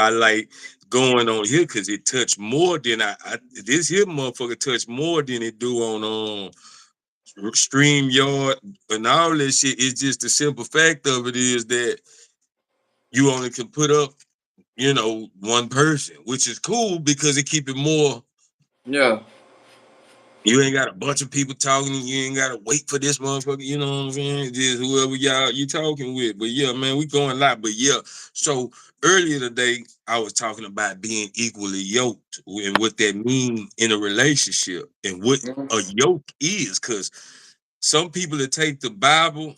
I like going on here because it touched more than this here motherfucker touched more than it do on StreamYard and all that shit. It's just the simple fact of it is that you only can put up, one person, which is cool because it keep it more. Yeah. You ain't got a bunch of people talking. You ain't got to wait for this motherfucker. You know what I'm saying? Just whoever y'all you talking with. But yeah, man, we going live. But yeah, so earlier today, I was talking about being equally yoked and what that mean in a relationship and what a yoke is. Because some people that take the Bible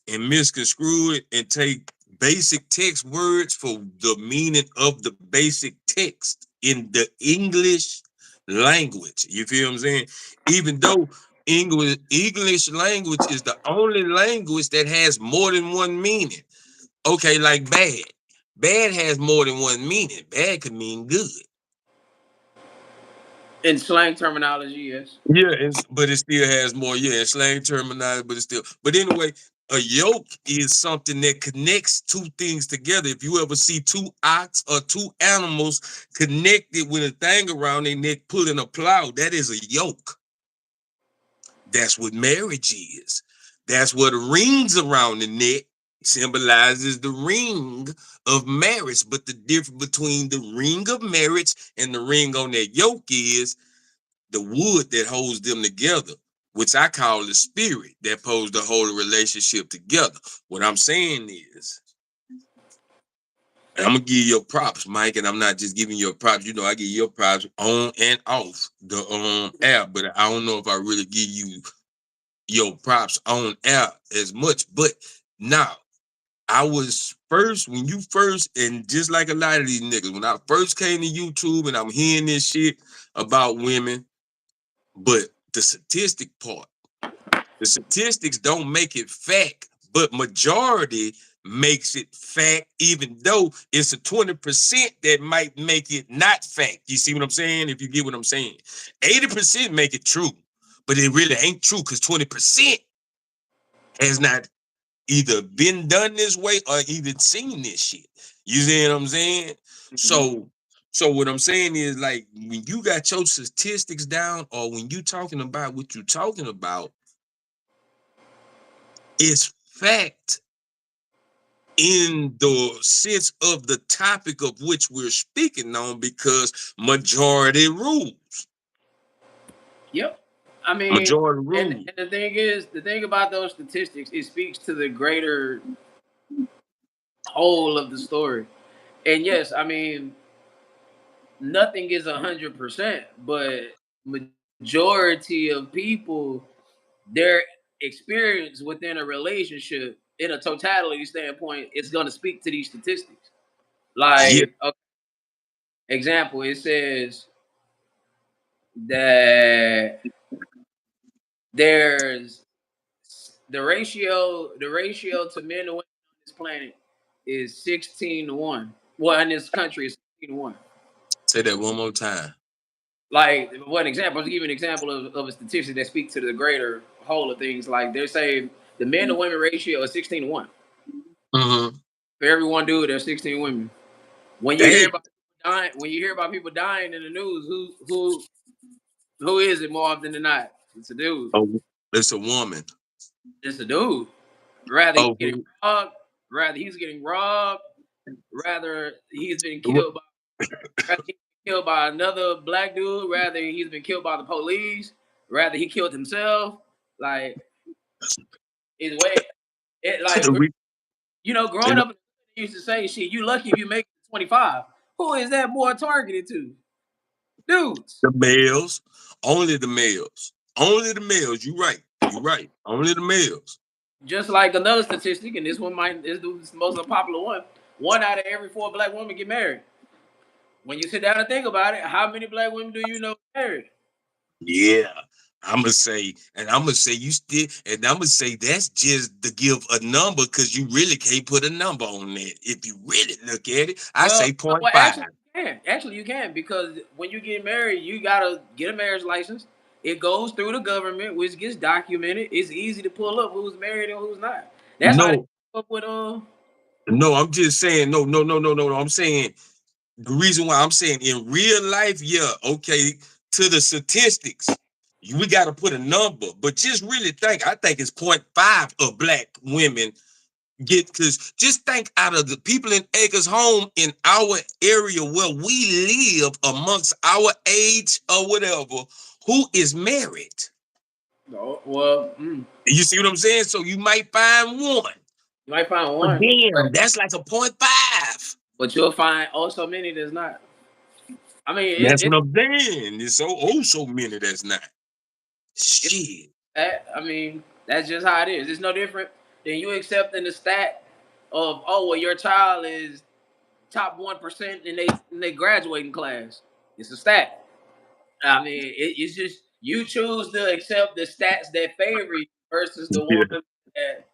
and misconstrue it and take basic text words for the meaning of the basic text in the English language. You feel what I'm saying? Even though English language is the only language that has more than one meaning. Okay, like bad. Bad has more than one meaning. Bad could mean good. In slang terminology, yes. Yeah, but it still has more. Yeah, slang terminology, but it's still. But anyway, a yoke is something that connects two things together. If you ever see two ox or two animals connected with a thing around their neck pulling a plow, that is a yoke. That's what marriage is. That's what rings around the neck symbolizes the ring of marriage. But the difference between the ring of marriage and the ring on that yoke is the wood that holds them together, which I call the spirit that holds the whole relationship together. What I'm saying is, and I'm gonna give you your props, Mike, and I'm not just giving you props. You know, I give you your props on and off the app, but I don't know if I really give you your props on air as much. But now, I was first when you first, and just like a lot of these niggas, when I first came to YouTube and I'm hearing this shit about women. But the statistic part, the statistics don't make it fact, but majority makes it fact, even though it's a 20% that might make it not fact. You see what I'm saying? If you get what I'm saying, 80% make it true, but it really ain't true because 20% has not either been done this way or even seen this shit. You see what I'm saying? So what I'm saying is, like, when you got your statistics down or when you talking about what you talking about, it's fact in the sense of the topic of which we're speaking on because majority rules. Yep. I mean, Majority and, rules. and the thing is, the thing about those statistics, it speaks to the greater whole of the story. And yes, I mean, nothing is 100%, but majority of people, their experience within a relationship, in a totality standpoint, it's going to speak to these statistics. Yeah. Like, example, it says that there's the ratio to men and women on this planet is 16 to 1. Well, in this country is 16 to 1. Say that one more time. Like, one example, I'll give you an example of a statistic that speaks to the greater whole of things. Like, they're saying the men to women ratio is 16 to 1. Mm-hmm. For every one dude, there's 16 women. When you hear Damn. about people dying, people dying in the news, who is it more often than not? It's a dude. Oh, it's a woman. It's a dude. Rather he's Oh, getting robbed, rather he's getting robbed, rather he's been killed by rather he's been killed by another black dude, rather he's been killed by the police, rather he killed himself. Like, it's way it like growing up they used to say, shit, you lucky if you make it to 25. Who is that boy targeted to? Dudes. the males, only the males, only the males. You right. You right. Only the males. Just like another statistic, and this is the most unpopular one. One out of every four black women get married. When you sit down and think about it, how many black women do you know married? Yeah. I'm gonna say you still, and I'm gonna say that's just to give a number because you really can't put a number on that. If you really look at it, I Well, say point well, five. actually, you can. Actually, you can because when you get married, you gotta get a marriage license. It goes through the government, which gets documented. It's easy to pull up who's married and who's not. That's how they No, come up with no, I'm just saying, no. I'm saying The reason why I'm saying in real life, yeah, okay, to the statistics, we got to put a number, but just really think, I think it's 0.5 of black women get, because just think out of the people in Acres Home in our area where we live amongst our age or whatever, who is married. No, well, You see what I'm saying? So you might find one. you might find But one, damn, that's like a 0.5. but you'll find also many that's not. I mean, That's what I'm saying. It's so many that's not. it, Shit. I mean, that's just how it is. It's no different than you accepting the stat of, oh, well, your child is top 1% in they graduating class. It's a stat. I mean, it's just you choose to accept the stats that favor you versus the Yeah. ones that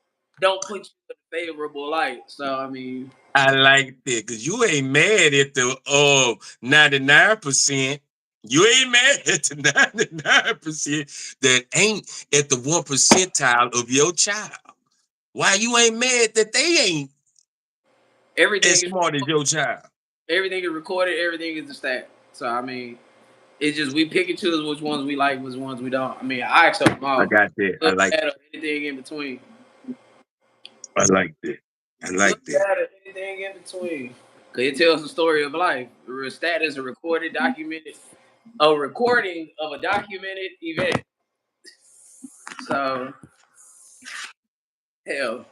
don't put you in a favorable light. So I mean, I like that because you ain't mad at the 99%. You ain't mad at the 99% that ain't at the 1 percentile of your child. Why you ain't mad that they ain't as everything is smart as your child? everything is recorded. Everything is the stat. So I mean, it's just we pick and choose which ones we like, which ones we don't. I mean, I accept them I all. got that. I Good, like bad, or anything in between. I like that. I Good, like that. bad, or anything in between. Cause it tells the story of life. The stat is a recorded, documented, a recording of a documented event. So hell,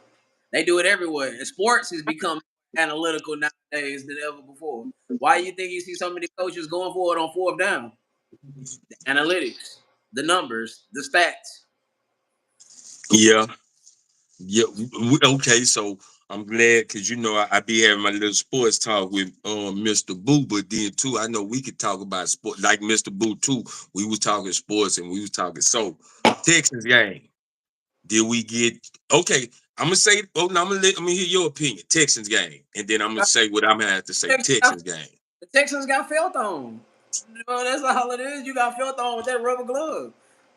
they do it everywhere. And sports has become analytical nowadays than ever before. Why do you think you see so many coaches going for it on fourth down? The analytics, the numbers, the stats. Yeah. Yeah. Okay. So I'm glad because I be having my little sports talk with Mr. Boo, but then too, I know we could talk about sport like Mr. Boo too. We was talking sports and we was talking Texas game. Did we get okay? I'm gonna say, oh no, let me hear your opinion. Texans game, and then I'm gonna say what I'm gonna have to say. Texans game. The Texans got felt on. That's all it is. You got felt on with that rubber glove.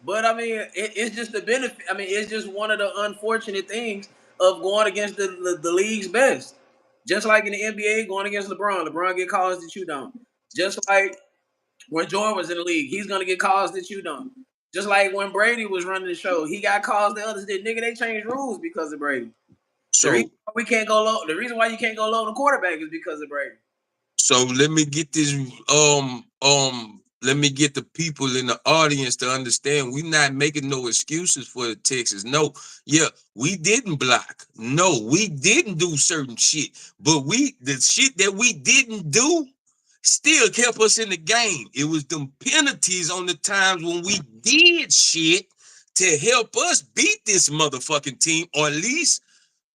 But I mean, it's just the benefit. I mean, it's just one of the unfortunate things of going against the league's best. Just like in the NBA, going against LeBron. LeBron get calls that you don't. Just like when Jordan was in the league, he's gonna get calls that you don't. Just like when Brady was running the show, he got calls that others did. Nigga, they changed rules because of Brady. The reason So why we can't go low. The reason why you can't go low on the quarterback is because of Brady. So let me get this let me get the people in the audience to understand we're not making no excuses for the Texas. No, yeah, we didn't block. No, we didn't do certain shit. But the shit that we didn't do still kept us in the game. It was them penalties on the times when we did shit to help us beat this motherfucking team, or at least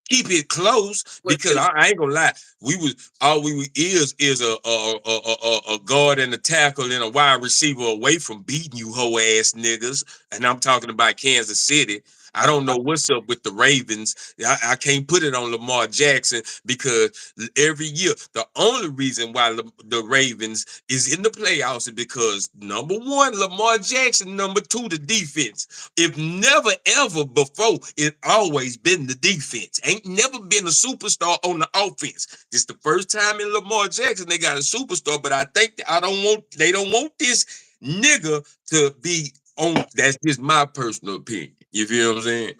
keep it close, because I ain't gonna lie. We was all we is a guard and a tackle and a wide receiver away from beating you hoe ass niggas. And I'm talking about Kansas City. I don't know what's up with the Ravens. I can't put it on Lamar Jackson because every year the only reason why the Ravens is in the playoffs is because number one, Lamar Jackson, number two, the defense. If never ever before, it always been the defense. Ain't never been a superstar on the offense. This the first time in Lamar Jackson they got a superstar, but I think they don't want this nigga to be on. That's just my personal opinion. You feel what I'm saying?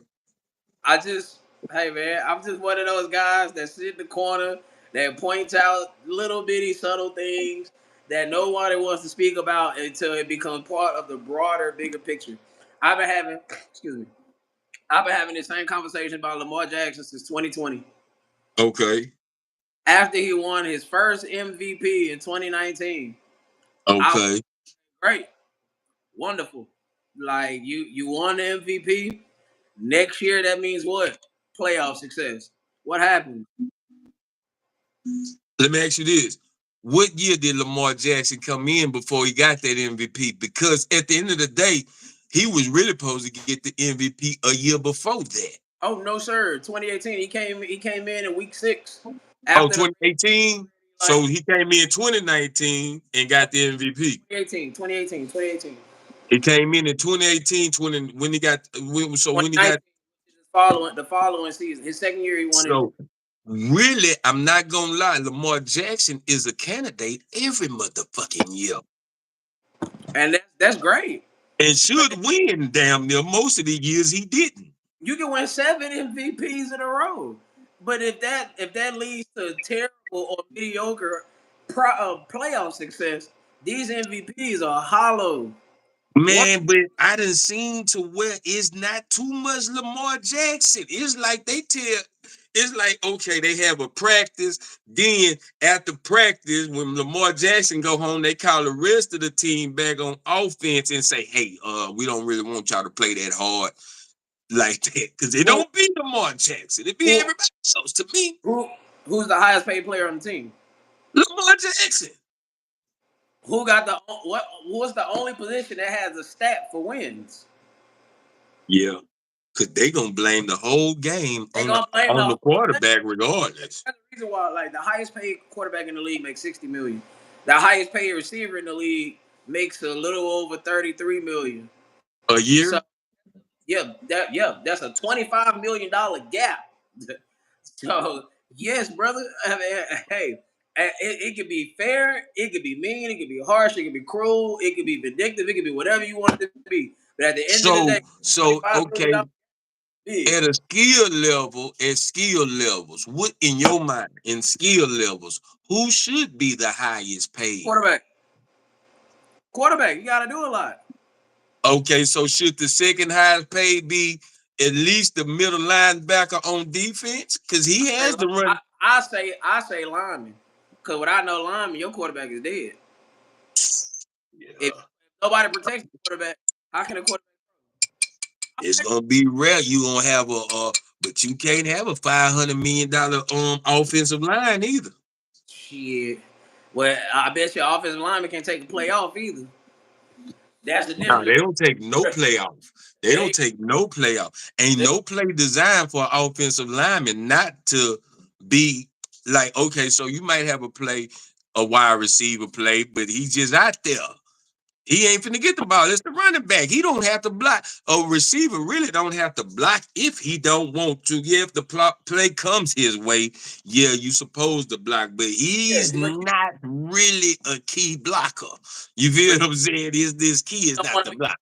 Hey man, I'm just one of those guys that sit in the corner that points out little bitty subtle things that nobody wants to speak about until it becomes part of the broader, bigger picture. I've been having, excuse me, I've been having the same conversation about Lamar Jackson since 2020. Okay. After he won his first MVP in 2019, I was Okay. great, wonderful. Like you won the MVP. Next year, that means what? Playoff success. What happened? Let me ask you this. What year did Lamar Jackson come in before he got that MVP? Because at the end of the day, he was really supposed to get the MVP a year before that. Oh no, sir. 2018. He came in week 6 Oh, after the 2018. like So he came in 2019 and got the MVP. 2018. He came in 2018, when he got so when he 2019. got The following season. His second year he won so MVP. really, I'm not gonna lie, Lamar Jackson is a candidate every motherfucking year. And that's great. And should win damn near most of the years he didn't. You can win 7 MVPs in a row. But if that leads to terrible or mediocre playoff success, these MVPs are hollow. One Man, but I done seen to where it's not too much Lamar Jackson. It's like it's like, okay, they have a practice. Then after practice, when Lamar Jackson go home, they call the rest of the team back on offense and say, hey, we don't really want y'all to play that hard like that. Because it who don't be Lamar Jackson. It be who everybody else to me. who who's the highest paid player on the team? Lamar Jackson. Who got the what? What's the only position that has a stat for wins? Yeah. Because they gonna blame the whole game They gonna blame on the the whole thing. quarterback regardless. That's the reason why, like, the highest paid quarterback in the league makes 60 million. The highest paid receiver in the league makes a little over 33 million. A So year? that's a $25 million gap. So yes, brother. I mean, hey, it could be fair, it could be mean, it could be harsh, it could be cruel, it could be vindictive, it could be whatever you want it to be. But at the end of the day, $25 million Okay, big. at a skill level, at skill levels, what in your mind, in skill levels, who should be the highest paid? Quarterback. Quarterback, you gotta do a lot. Okay, so should the second highest paid be at least the middle linebacker on defense? Because he has to run. I say lineman. Cause without no lineman, your quarterback is dead. If Yeah. nobody protects the quarterback, how can a quarterback? It's gonna be rare. You gonna have but you can't have a $500 million offensive line either. Shit. Well, I bet your offensive lineman can't take a play off either. That's the No, they difference. don't take no playoff. They don't They, take no playoff. Ain't they, no play designed for an offensive lineman not to be like, okay, so you might have a play, a wide receiver play, but he's just out there. He ain't finna get the ball. It's the running back. He don't have to block. A receiver really don't have to block if he don't want to. Yeah, if the play comes his way, yeah, you supposed to block, but yeah, he's but not really a key blocker. You feel what I'm saying? Is this key is don't not want the to be block.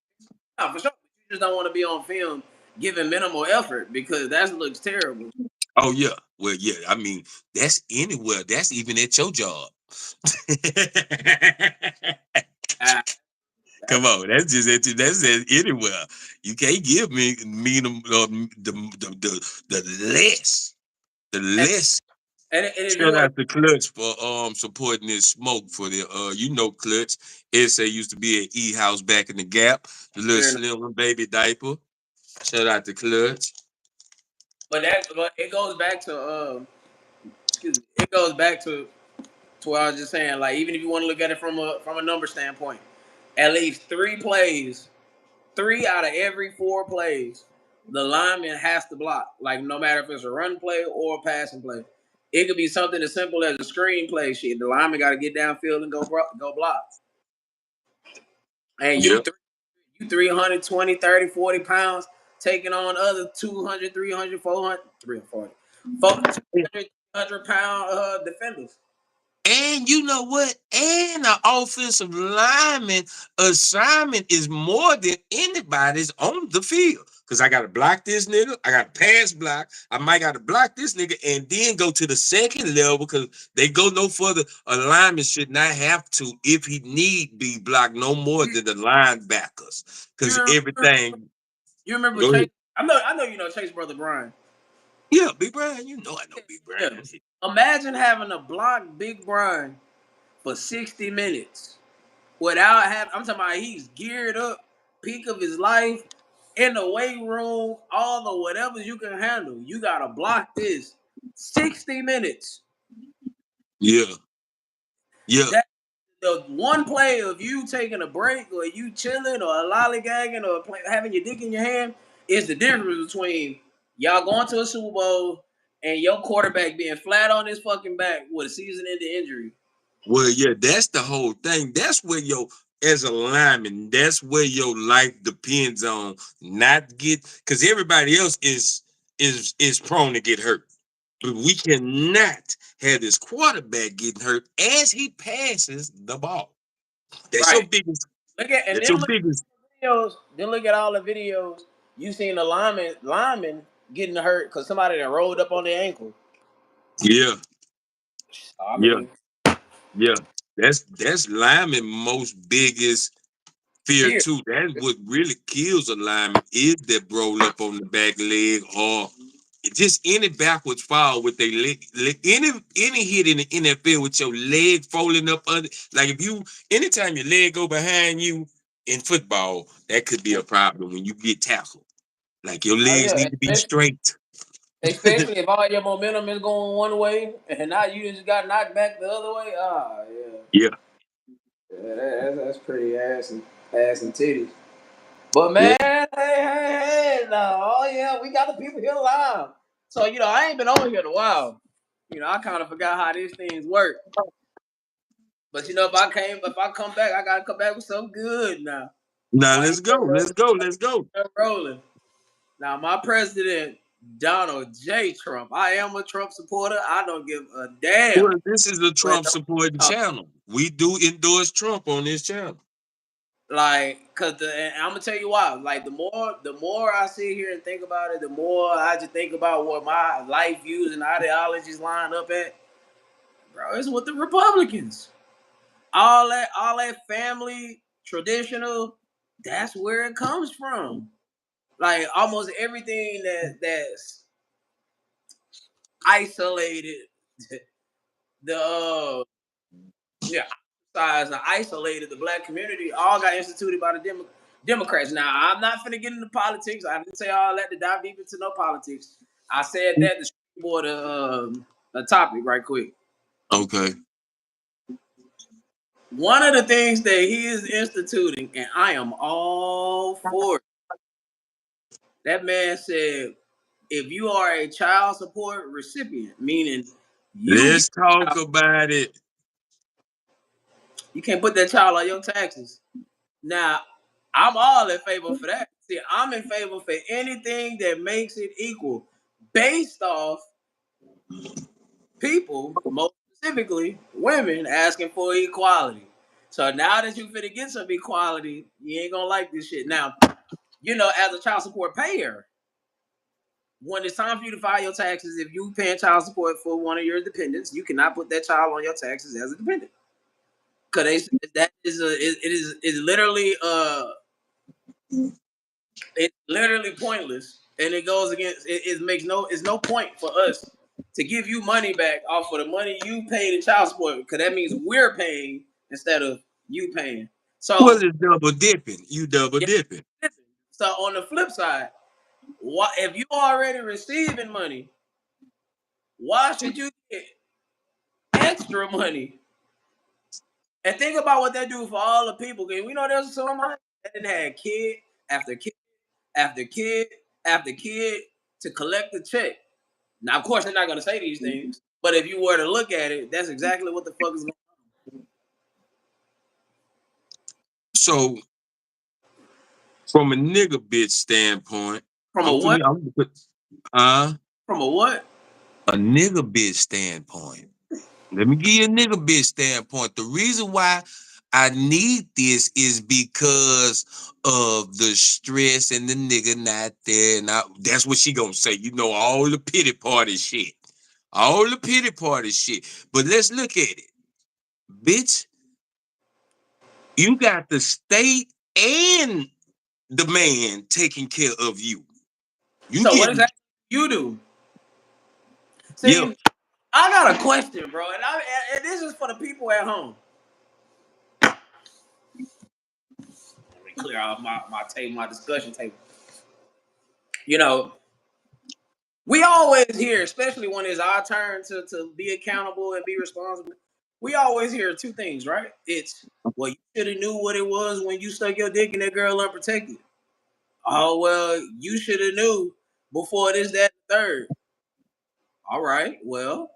no, for sure. You just don't want to be on film giving minimal effort because that looks terrible. Oh yeah. Well, yeah. I mean, that's anywhere. That's even at your job. Ah, Come on, that's at anywhere. You can't give me the less the and, less. and if you Shout want, out to Clutch for supporting this smoke for the Clutch. SA used to be at E House back in the Gap, the little fair enough. slim baby diaper. Shout out to Clutch. But it goes back to excuse me, it goes back to what I was just saying. Like, even if you want to look at it from a number standpoint, at least 3 plays, 3 out of every 4 plays, the lineman has to block. Like, no matter if it's a run play or a passing play, it could be something as simple as a screen play. Shit, the lineman got to get downfield and go block. And Yeah. you 320, 30, 40 pounds taking on other 200, 300, 400, 340, 200, 300 pound defenders. And you know what? And the offensive lineman assignment is more than anybody's on the field. Because I got to block this nigga. I got to pass block. I might got to block this nigga and then go to the second level because they go no further. A lineman should not have to, if he need be blocked, no more You, than the linebackers. you, Because remember, everything. you remember Go Chase? ahead. I know you know Chase brother Brian. Yeah, Big Brian. You know I know Big Yeah. Brian. Imagine having to block Big Brian for 60 minutes without having. I'm talking about he's geared up, peak of his life, in the weight room, all the whatever you can handle. You gotta block this 60 minutes. Yeah. Yeah. That the one play of you taking a break or you chilling or lollygagging or having your dick in your hand is the difference between y'all going to a Super Bowl and your quarterback being flat on his fucking back with a season-ending injury. Well, yeah, that's the whole thing. That's where as a lineman, that's where your life depends on not get because everybody else is prone to get hurt. But we cannot have this quarterback getting hurt as he passes the ball. That's your Right. biggest. Look at and That's then your look biggest. at videos. Then look at all the videos you seen the lineman getting hurt because somebody that rolled up on their ankle. Yeah, I yeah, mean, yeah. That's lineman most biggest fear fear. too. That's what really kills a lineman is that roll up on the back leg or just any backwards fall with their leg. Any hit in the NFL with your leg folding up under. Like if you anytime your leg go behind you in football, that could be a problem when you get tackled. Like your Oh legs yeah, need to be straight. especially if all your momentum is going one way and now you just got knocked back the other way. Ah, yeah, Yeah, yeah that's pretty ass and titties. But yeah. man, hey, no, oh yeah, we got the people here live. So I ain't been on here in a while. I kind of forgot how these things work. But if I come back, I gotta come back with something good now. Now My let's go. Let's go. Let's go. rolling. Now my president, Donald J. Trump. I am a Trump supporter. I don't give a damn Well, this is a what Trump no supporting talk. channel. We do endorse Trump on this channel. Like, and I'm gonna tell you why. Like, the more I sit here and think about it, the more I just think about what my life views and ideologies line up at. Bro, it's with the Republicans. All that family traditional. That's where it comes from. Like almost everything that's isolated, the yeah, and isolated the black community, all got instituted by the Democrats. Now, I'm not finna get into politics. I didn't say all that to dive deep into no politics. I said that to springboard a topic right quick. Okay. One of the things that he is instituting, and I am all for it. That man said, if you are a child support recipient, meaning you get Let's talk about it. you can't put that child on your taxes. Now, I'm all in favor for that. See, I'm in favor for anything that makes it equal, based off people, most specifically women, asking for equality. So now that you finna get some equality, you ain't gonna like this shit. Now, as a child support payer, when it's time for you to file your taxes, if you paying child support for one of your dependents, you cannot put that child on your taxes as a dependent. Cause that is literally it's literally pointless, and it goes against. It makes it's no point for us to give you money back off of the money you paid in child support, because that means we're paying instead of you paying. Well, So it's double dipping. You double yeah. dipping. So on the flip side, why if you already receiving money, why should you get extra money? And think about what that do for all the people. Cause we know there's somebody that didn't have kid after kid after kid after kid to collect the check. Now, of course, they're not gonna say these things, but if you were to look at it, that's exactly what the fuck is going So, from a nigga bitch standpoint, from a I'm what? finna, I'm gonna put, uh, From a what? a nigga bitch standpoint. Let me give you a nigga bitch standpoint. The reason why I need this is because of the stress and the nigga not there. And that's what she gonna say. All the pity party shit. All the pity party shit. But let's look at it. Bitch, you got the state and the man taking care of you. You So what getting, exactly you do? yeah. See, I got a question, bro, and this is for the people at home. Let me clear out my table, my discussion table. You know, we always hear, especially when it's our turn to be accountable and be responsible. We always hear two things, right? It's, well, you should have knew what it was when you stuck your dick in that girl unprotected. Oh well, you should have knew before this, that, and third. All right, well,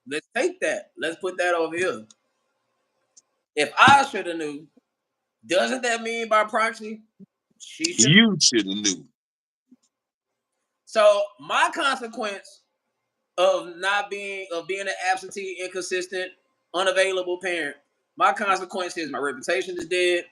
let's take that. Let's put that over here. If I should have knew, doesn't that mean by proxy she should? You should have knew. So my consequence of being an absentee, inconsistent, unavailable parent. My consequence is my reputation is dead,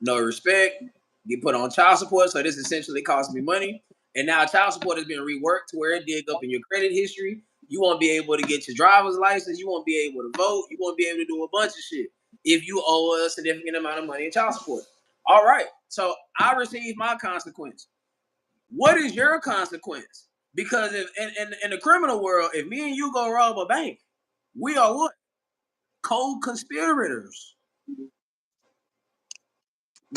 no respect, get put on child support. So this essentially costs me money. And now child support has been reworked to where it dig up in your credit history. You won't be able to get your driver's license. You won't be able to vote. You won't be able to do a bunch of shit if you owe a significant amount of money in child support. All right. So I received my consequence. What is your consequence? Because if in the criminal world, if me and you go rob a bank, we are what? Co-conspirators.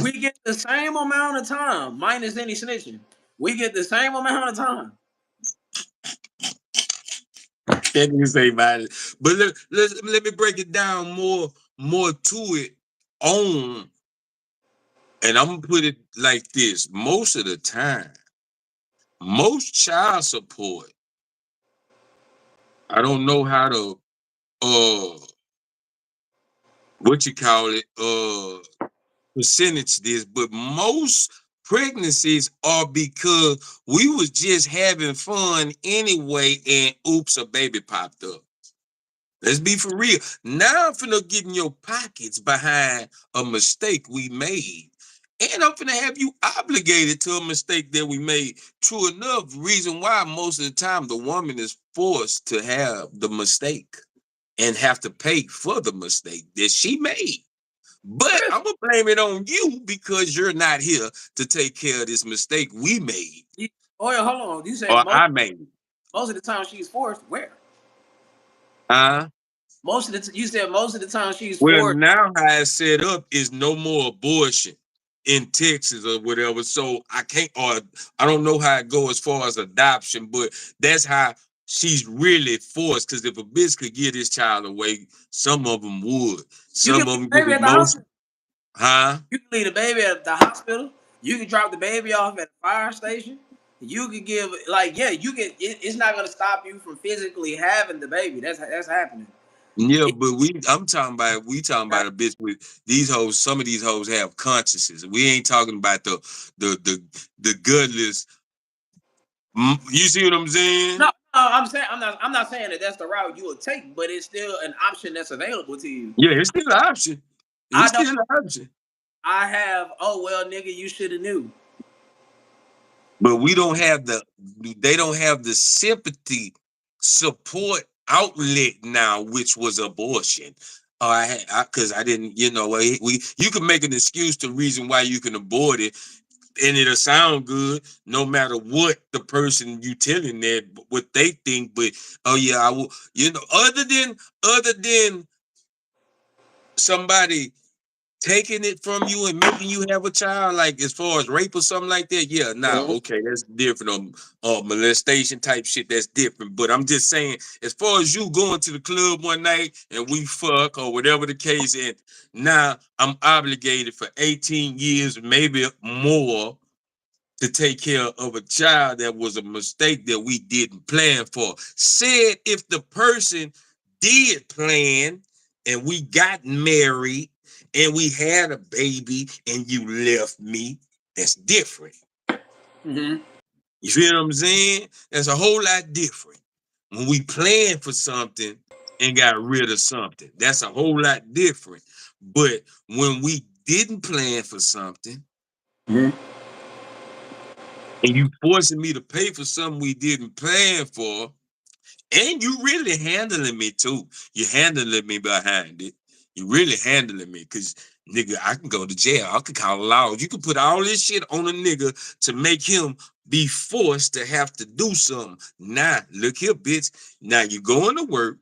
We get the same amount of time, minus any snitching. We get the same amount of time. Can't you say about it? But let me break it down more to it on, and I'm gonna put it like this: most of the time, most child support, I don't know how to what you call it, percentage this, but most pregnancies are because we was just having fun anyway, and oops, a baby popped up. Let's be for real. Now I'm finna get in your pockets behind a mistake we made. And I'm finna have you obligated to a mistake that we made. True enough, reason why most of the time the woman is forced to have the mistake and have to pay for the mistake that she made. But I'm gonna blame it on you because you're not here to take care of this mistake we made. Oh yeah, hold on. You said Or I made. most of the time she's forced. Where? Huh? You said most of the time she's Well, forced. now how it's set up is no more abortion in Texas or whatever. So I can't, or I don't know how it goes as far as adoption, but that's how she's really forced. Because if a bitch could give this child away, some of them would. You Some can of leave them the give baby it at the most. hospital. Huh? You can leave the baby at the hospital. You can drop the baby off at the fire station. You can give yeah. You can. It's not gonna stop you from physically having the baby. That's happening. Yeah, It, but we talking about a bitch with these hoes. Some of these hoes have consciences. We ain't talking about the gutless. You see what I'm saying? no, I'm not saying that that's the route you will take, but it's still an option that's available to you. Yeah, it's still an option. I It's don't. still an option. I have. Oh well, nigga, you should have knew. But we don't have they don't have the sympathy support outlet now, which was abortion. Because I didn't, you can make an excuse to reason why you can abort it, and it'll sound good no matter what the person you telling that what they think. But oh yeah, I will, other than somebody taking it from you and making you have a child, like as far as rape or something like that, yeah, nah, okay, that's different. Molestation type shit, that's different. But I'm just saying, as far as you going to the club one night and we fuck or whatever the case, and now I'm obligated for 18 years, maybe more, to take care of a child that was a mistake that we didn't plan for. Said if the person did plan and we got married and we had a baby and you left me, that's different. Mm-hmm. You feel what I'm saying? That's a whole lot different. When we plan for something and got rid of something, that's a whole lot different. But when we didn't plan for something, Mm-hmm. and you forcing me to pay for something we didn't plan for, and you really handling me too. You handling me behind it. You really handling me because nigga, I can go to jail. I can call laws. You can put all this shit on a nigga to make him be forced to have to do something. Nah, look here, bitch. Now you going to work.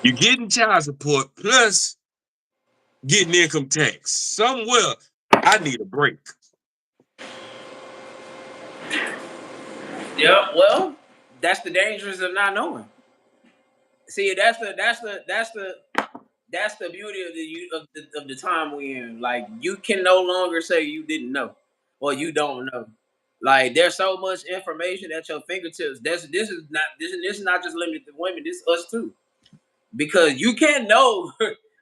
You getting child support plus getting income tax. Somewhere I need a break. Yeah. Well, that's the dangers of not knowing. See, that's the beauty of the time we in. Like you can no longer say you didn't know or you don't know. Like there's so much information at your fingertips. This is not just limited to women. This is us too. Because you can't know,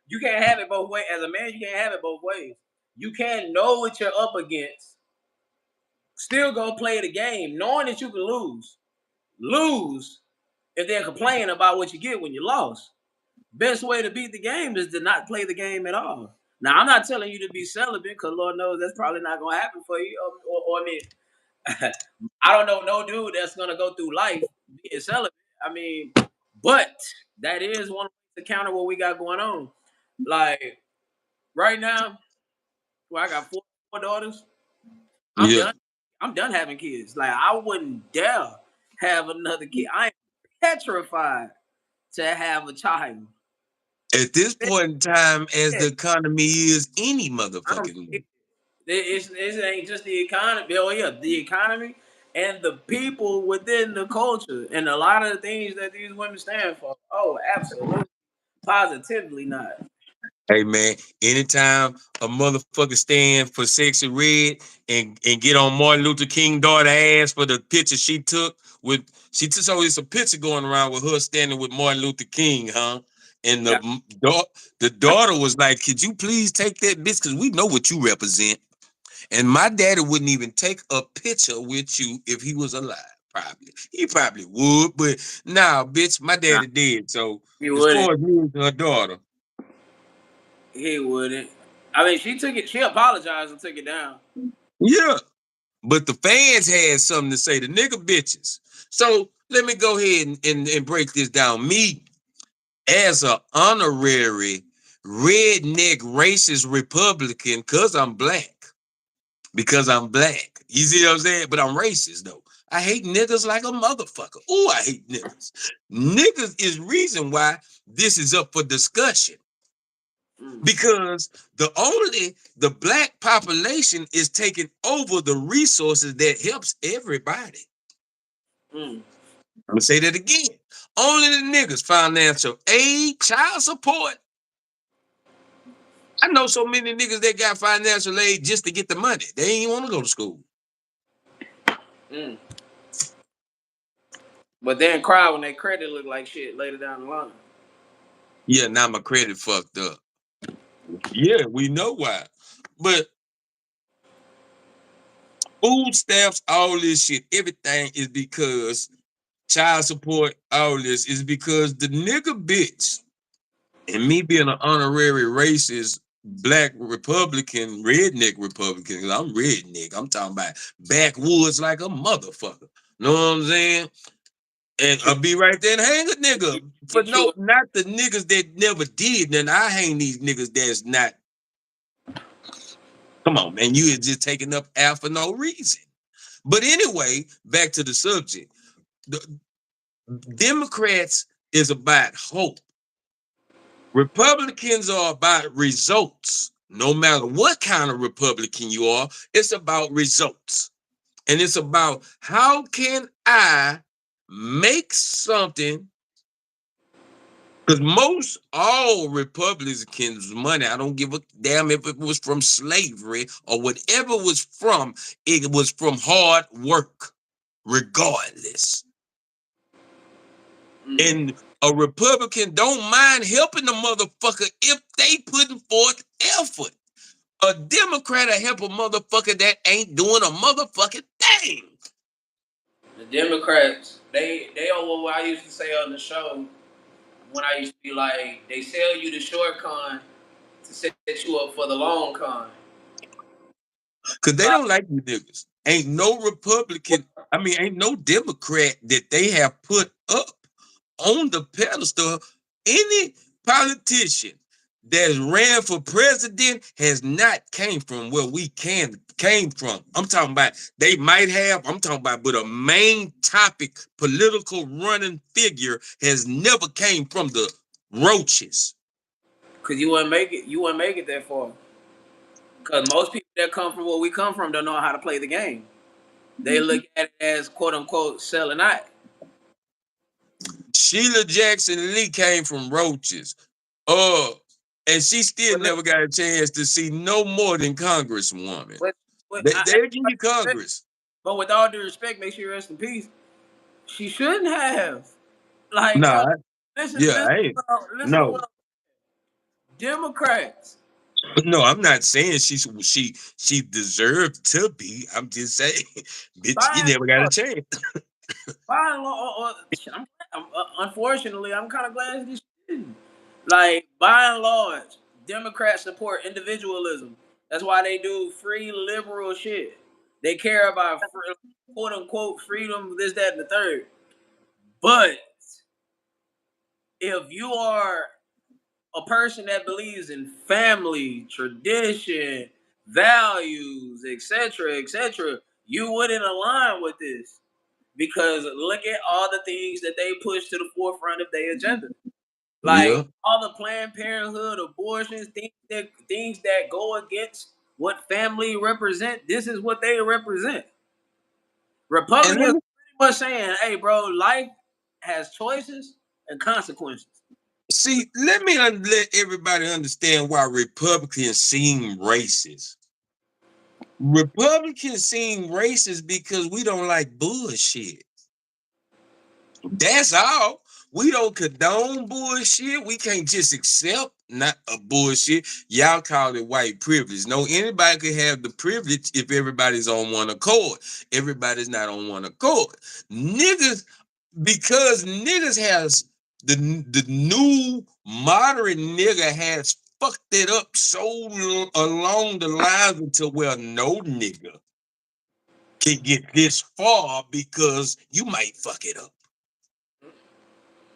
you can't have it both ways. As a man, you can't have it both ways. You can't know what you're up against. Still go play the game, knowing that you can lose. lose and then complain about what you get when you lost. Best way to beat the game is to not play the game at all. Now, I'm not telling you to be celibate because Lord knows that's probably not going to happen for you. Or I mean, I don't know no dude that's going to go through life being celibate. I mean, but that is one way to counter what we got going on. Like right now, where I got four daughters, I'm Yeah. done. I'm done having kids. Like I wouldn't dare have another kid. I am petrified to have a child. At this point in time, as Yeah, the economy is, any I'm motherfucking scared. way. It ain't just the economy. Oh yeah, the economy and the people within the culture and a lot of the things that these women stand for. Oh, absolutely, positively not. Hey man, anytime a motherfucker stand for sexy red and get on Martin Luther King daughter ass for the picture she took with so it's a picture going around with her standing with Martin Luther King, huh? And Yeah. the daughter was like, "Could you please take that bitch? Because we know what you represent." And my daddy wouldn't even take a picture with you if he was alive. Probably he probably would, but nah, bitch, my Nah, daddy did. So he as wouldn't. far as me and her daughter. He wouldn't. I mean, she took it. She apologized and took it down. Yeah. But the fans had something to say, the nigga bitches. So let me go ahead and break this down. Me, as a honorary redneck racist Republican, because I'm black. You see what I'm saying? But I'm racist though. I hate niggas like a motherfucker. Oh, I hate niggas. Niggas is reason why this is up for discussion. Mm, Because the black population is taking over the resources that helps everybody. mm, I'm gonna say that again. Only the niggas financial aid, child support. I know so many niggas that got financial aid just to get the money. They ain't want to go to school. mm. But then cry when their credit look like shit later down the line. Yeah, now my credit fucked up. Yeah, we know why. But food stamps, all this shit, everything is because child support, all this is because the nigga bitch. And me being an honorary racist black Republican, redneck Republican, 'cause I'm redneck. I'm talking about backwoods like a motherfucker. Know what I'm saying? And I'll be right there and hang a nigga. For You chew. no, not the niggas that never did. Then I hang these niggas that's not. Come on, man. You is just taking up air for no reason. But anyway, back to the subject. The Democrats is about hope. Republicans are about results. No matter what kind of Republican you are, it's about results. And it's about how can I make something, because most all Republicans' money, I don't give a damn if it was from slavery or whatever it was from hard work, regardless. Mm. And a Republican don't mind helping the motherfucker if they putting forth effort. A Democrat will help a motherfucker that ain't doing a motherfucking thing. The Democrats, they are what I used to say on the show when I used to be like, they sell you the short con to set you up for the long con. Cause they don't like you niggas. Ain't no Republican, ain't no Democrat that they have put up on the pedestal. Any politician that ran for president has not came from where we came from. I'm talking about they might have, I'm talking about, but a main topic, political running figure has never came from the roaches. Cause you wouldn't make it. You wouldn't make it that far. Cause most people that come from where we come from don't know how to play the game. They look at it as quote unquote selling out. Sheila Jackson Lee came from roaches. Uh, and she still But look, never got a chance to see no more than Congresswoman. but, but They'll give you Congress. but with all due respect, make sure you rest in peace. She shouldn't have. Like, Nah, listen, yeah, listen, I ain't. listen to No, what Democrats. no, I'm not saying she deserved to be. I'm just saying, bitch, you Fine. never got a chance. By and large, unfortunately, I'm kind of glad this shit. Like, by and large, Democrats support individualism. That's why they do free liberal shit. They care about quote unquote freedom, this, that, and the third. But if you are a person that believes in family, tradition, values, etc., you wouldn't align with this because look at all the things that they push to the forefront of their agenda. Like Yeah. all the Planned Parenthood, abortions, things that go against what family represent. This is what they represent. And let Republicans me pretty much saying, "Hey, bro, life has choices and consequences." see, let everybody understand why Republicans seem racist. Republicans seem racist because we don't like bullshit. That's all. We don't condone bullshit. We can't just accept not a bullshit. Y'all call it white privilege. No, anybody could have the privilege if everybody's on one accord. Everybody's not on one accord. Niggas, because niggas has the new moderate nigga has fucked it up so along the lines until where no nigga can get this far because you might fuck it up.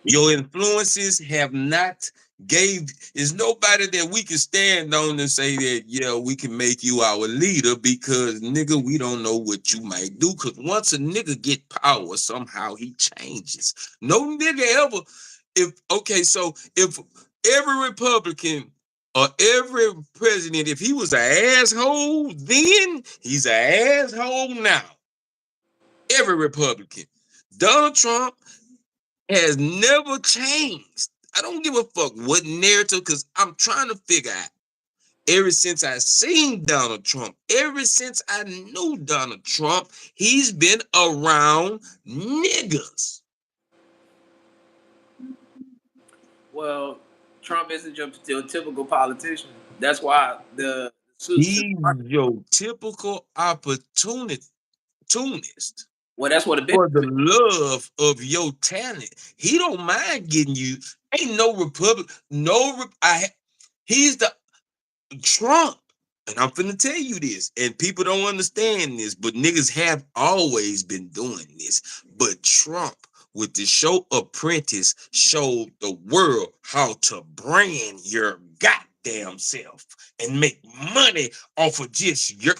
Your influences have not gave is nobody that we can stand on and say that yeah we can make you our leader because nigga we don't know what you might do because once a nigga get power somehow he changes. No nigga ever if okay so if every Republican or every president if he was an asshole then he's an asshole now. Every Republican. Donald Trump has never changed. I don't give a fuck what narrative, because I'm trying to figure out. Ever since I seen Donald Trump, ever since I knew Donald Trump, he's been around niggas. Well, Trump isn't your typical politician. That's why the suits. He's your typical opportunist Well, that's what a bit. for the love of your talent. He don't mind getting you. Ain't no Republic, he's the Trump, and I'm finna tell you this, and people don't understand this, but niggas have always been doing this. But Trump, with the show Apprentice, showed the world how to brand your goddamn self and make money off of just your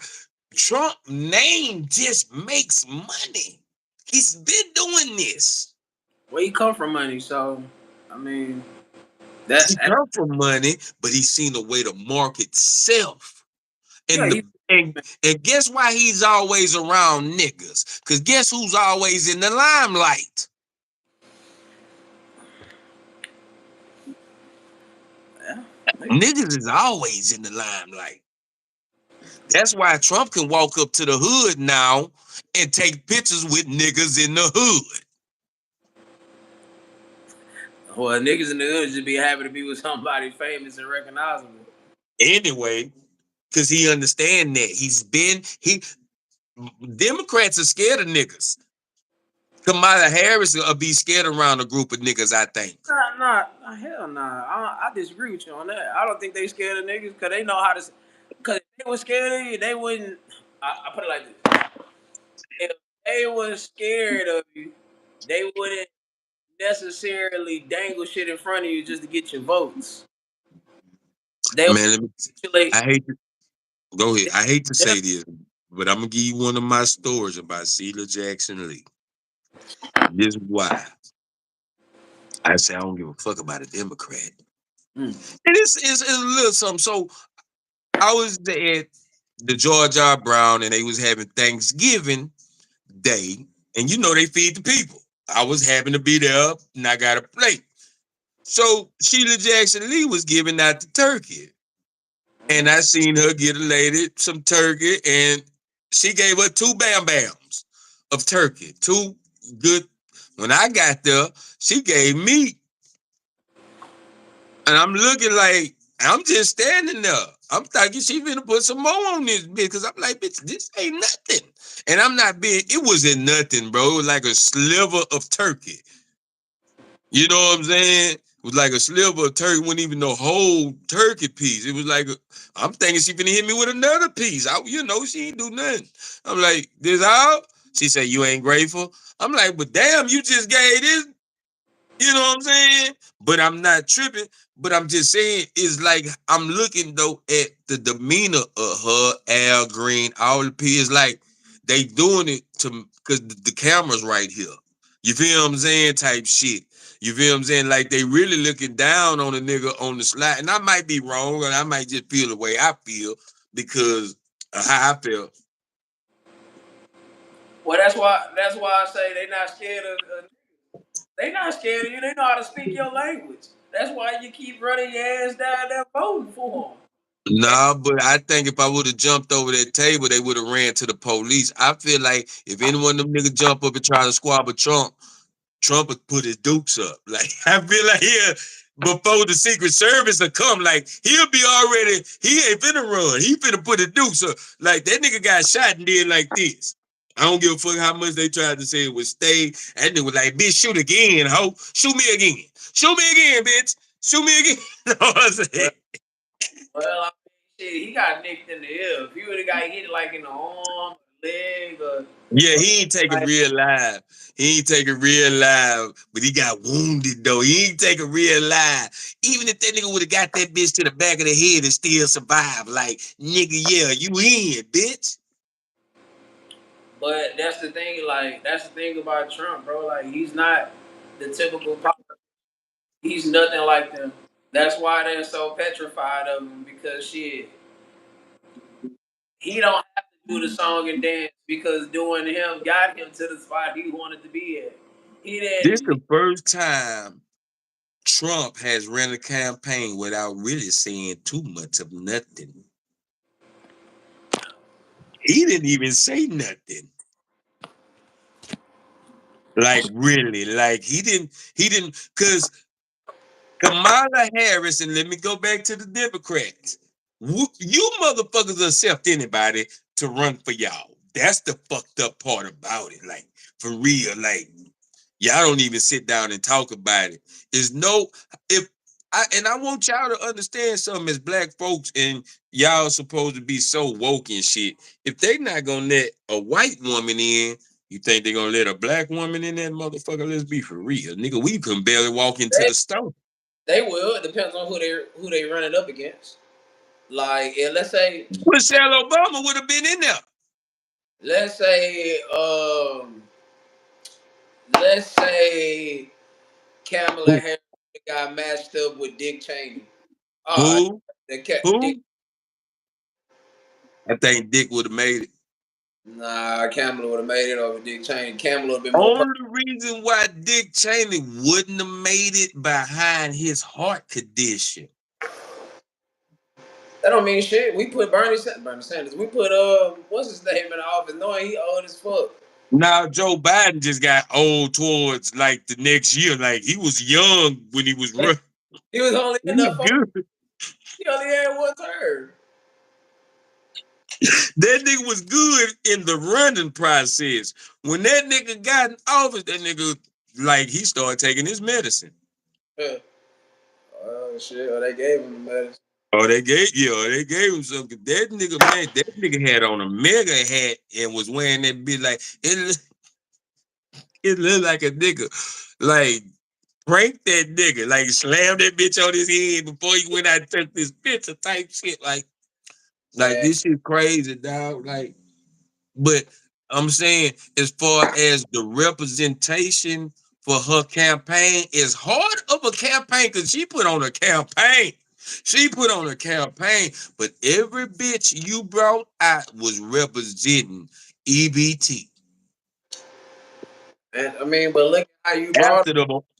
Trump name just makes money. He's been doing this. Where you come from, money. So, I mean, He come from money, but he's seen a way to market self. yeah, And the and guess why he's always around niggas? Because guess who's always in the limelight? yeah. Niggas is always in the limelight. That's why Trump can walk up to the hood now and take pictures with niggas in the hood. Well, niggas in the hood just be happy to be with somebody famous and recognizable. Anyway, because he understand that. Democrats are scared of niggas. Kamala Harris will be scared around a group of niggas, I think. Hell nah. I disagree with you on that. I don't think they scared of niggas because they know how to. Because if they were scared of you, they wouldn't. I put it like this: if they were scared of you, they wouldn't necessarily dangle shit in front of you just to get your votes. They Man, would I hate to go ahead. I hate to them. say this, but I'm gonna give you one of my stories about Sheila Jackson Lee. This is why I say I don't give a fuck about a Democrat. And it's a little something. So I was at the George R. Brown and they was having Thanksgiving Day, and you know they feed the people. I was happy to be there and I got a plate. So Sheila Jackson Lee was giving out the turkey. And I seen her get a lady some turkey, and she gave her 2 bam bams of turkey. 2 good. When I got there, she gave me, and I'm looking like I'm just standing there. I'm thinking she finna put some more on this bitch because I'm like, bitch, this ain't nothing. And I'm not being. It wasn't nothing, bro. It was like a sliver of turkey. You know what I'm saying? It was like a sliver of turkey, wasn't even no whole turkey piece. It was like I'm thinking she finna hit me with another piece. She ain't do nothing. I'm like, this all? She said, you ain't grateful. I'm like, but damn, you just gave this. You know what I'm saying? But I'm not tripping. But I'm just saying, it's like I'm looking though at the demeanor of her, Al Green, all the P. It's like they doing it to because the camera's right here. You feel what I'm saying? Type shit. You feel what I'm saying? Like they really looking down on the nigga on the slide. And I might be wrong, and I might just feel the way I feel because of how I feel. Well, that's why I say they not scared of. They not scared of you. They know how to speak your language. That's why you keep running your ass down there voting for them. Nah, but I think if I would have jumped over that table, they would have ran to the police. I feel like if any one of them niggas jump up and try to squabble Trump, Trump would put his dukes up. Like I feel like before the Secret Service will come, like he'll be already. He ain't finna run. He finna put his dukes up. Like that nigga got shot and did like this. I don't give a fuck how much they tried to say it would stay. That nigga was like, bitch, shoot again, ho. Shoot me again. Shoot me again, bitch. Shoot me again. You know what I'm saying? Well, well, I mean, shit, he got nicked in the ear. If he would have got hit like in the arm, leg, Yeah, or he ain't take it like, real live. He ain't take it real live, but he got wounded though. He ain't take it real live. Even if that nigga would have got that bitch to the back of the head and still survived, like nigga, yeah, you in, bitch. but that's the thing. Like that's the thing about Trump, bro. Like he's not the typical. He's nothing like them. That's why they're so petrified of him because shit, he don't have to do the song and dance because doing him got him to the spot he wanted to be at. He This didn't. the first time Trump has ran a campaign without really saying too much of nothing. He didn't even say nothing. Like really, like he didn't, because Kamala Harris, and let me go back to the Democrats. You motherfuckers accept anybody to run for y'all. That's the fucked up part about it. Like, for real, like, y'all don't even sit down and talk about it. There's no, if I want y'all to understand something as black folks, and y'all supposed to be so woke and shit. If they not gonna let a white woman in, you think they gonna let a black woman in that motherfucker? Let's be for real. Nigga, we can barely walk into They, the store. they will. It depends on who they running up against. Like, let's say, Michelle Obama would have been in there. let's say, um, let's say Kamala Who? Harris got matched up with Dick Cheney. All right, Who? Dick. Who? I think Dick would have made it. Nah, Kamala would have made it over Dick Cheney. Kamala would have been more. Only reason why Dick Cheney wouldn't have made it behind his heart condition. That don't mean shit. We put Bernie Sanders. We put what's his name in the office, knowing he old as fuck. Now Joe Biden just got old towards like the next year. Like he was young when he was running. He was only He in the was good. he only had one term. That nigga was good in the running process. When that nigga got in office, that nigga like he started taking his medicine. Yeah. Oh shit! Oh, they gave him the medicine. They gave him something. That nigga, man, that nigga had on a mega hat and was wearing that bitch like it looked like a nigga. Like prank that nigga. Like slam that bitch on his head before he went out and took this picture type shit. Like Man, this shit crazy, dog. Like, but I'm saying as far as the representation for her campaign is hard of a campaign because she put on a campaign. She put on a campaign, but every bitch you brought out was representing EBT. I mean, but look at how you brought.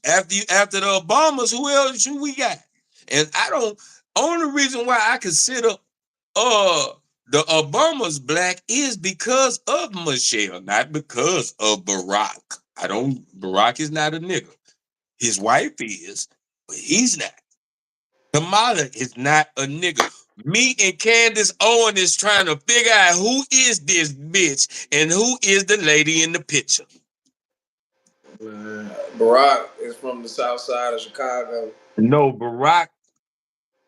After the Obamas, who else should we got? And I don't. Only reason why I consider uh the Obamas black is because of Michelle, not because of Barack. I don't. Barack is not a nigga. His wife is, but he's not. Kamala is not a nigga. Me and Candace Owen is trying to figure out who is this bitch and who is the lady in the picture. Barack is from the south side of Chicago. No, Barack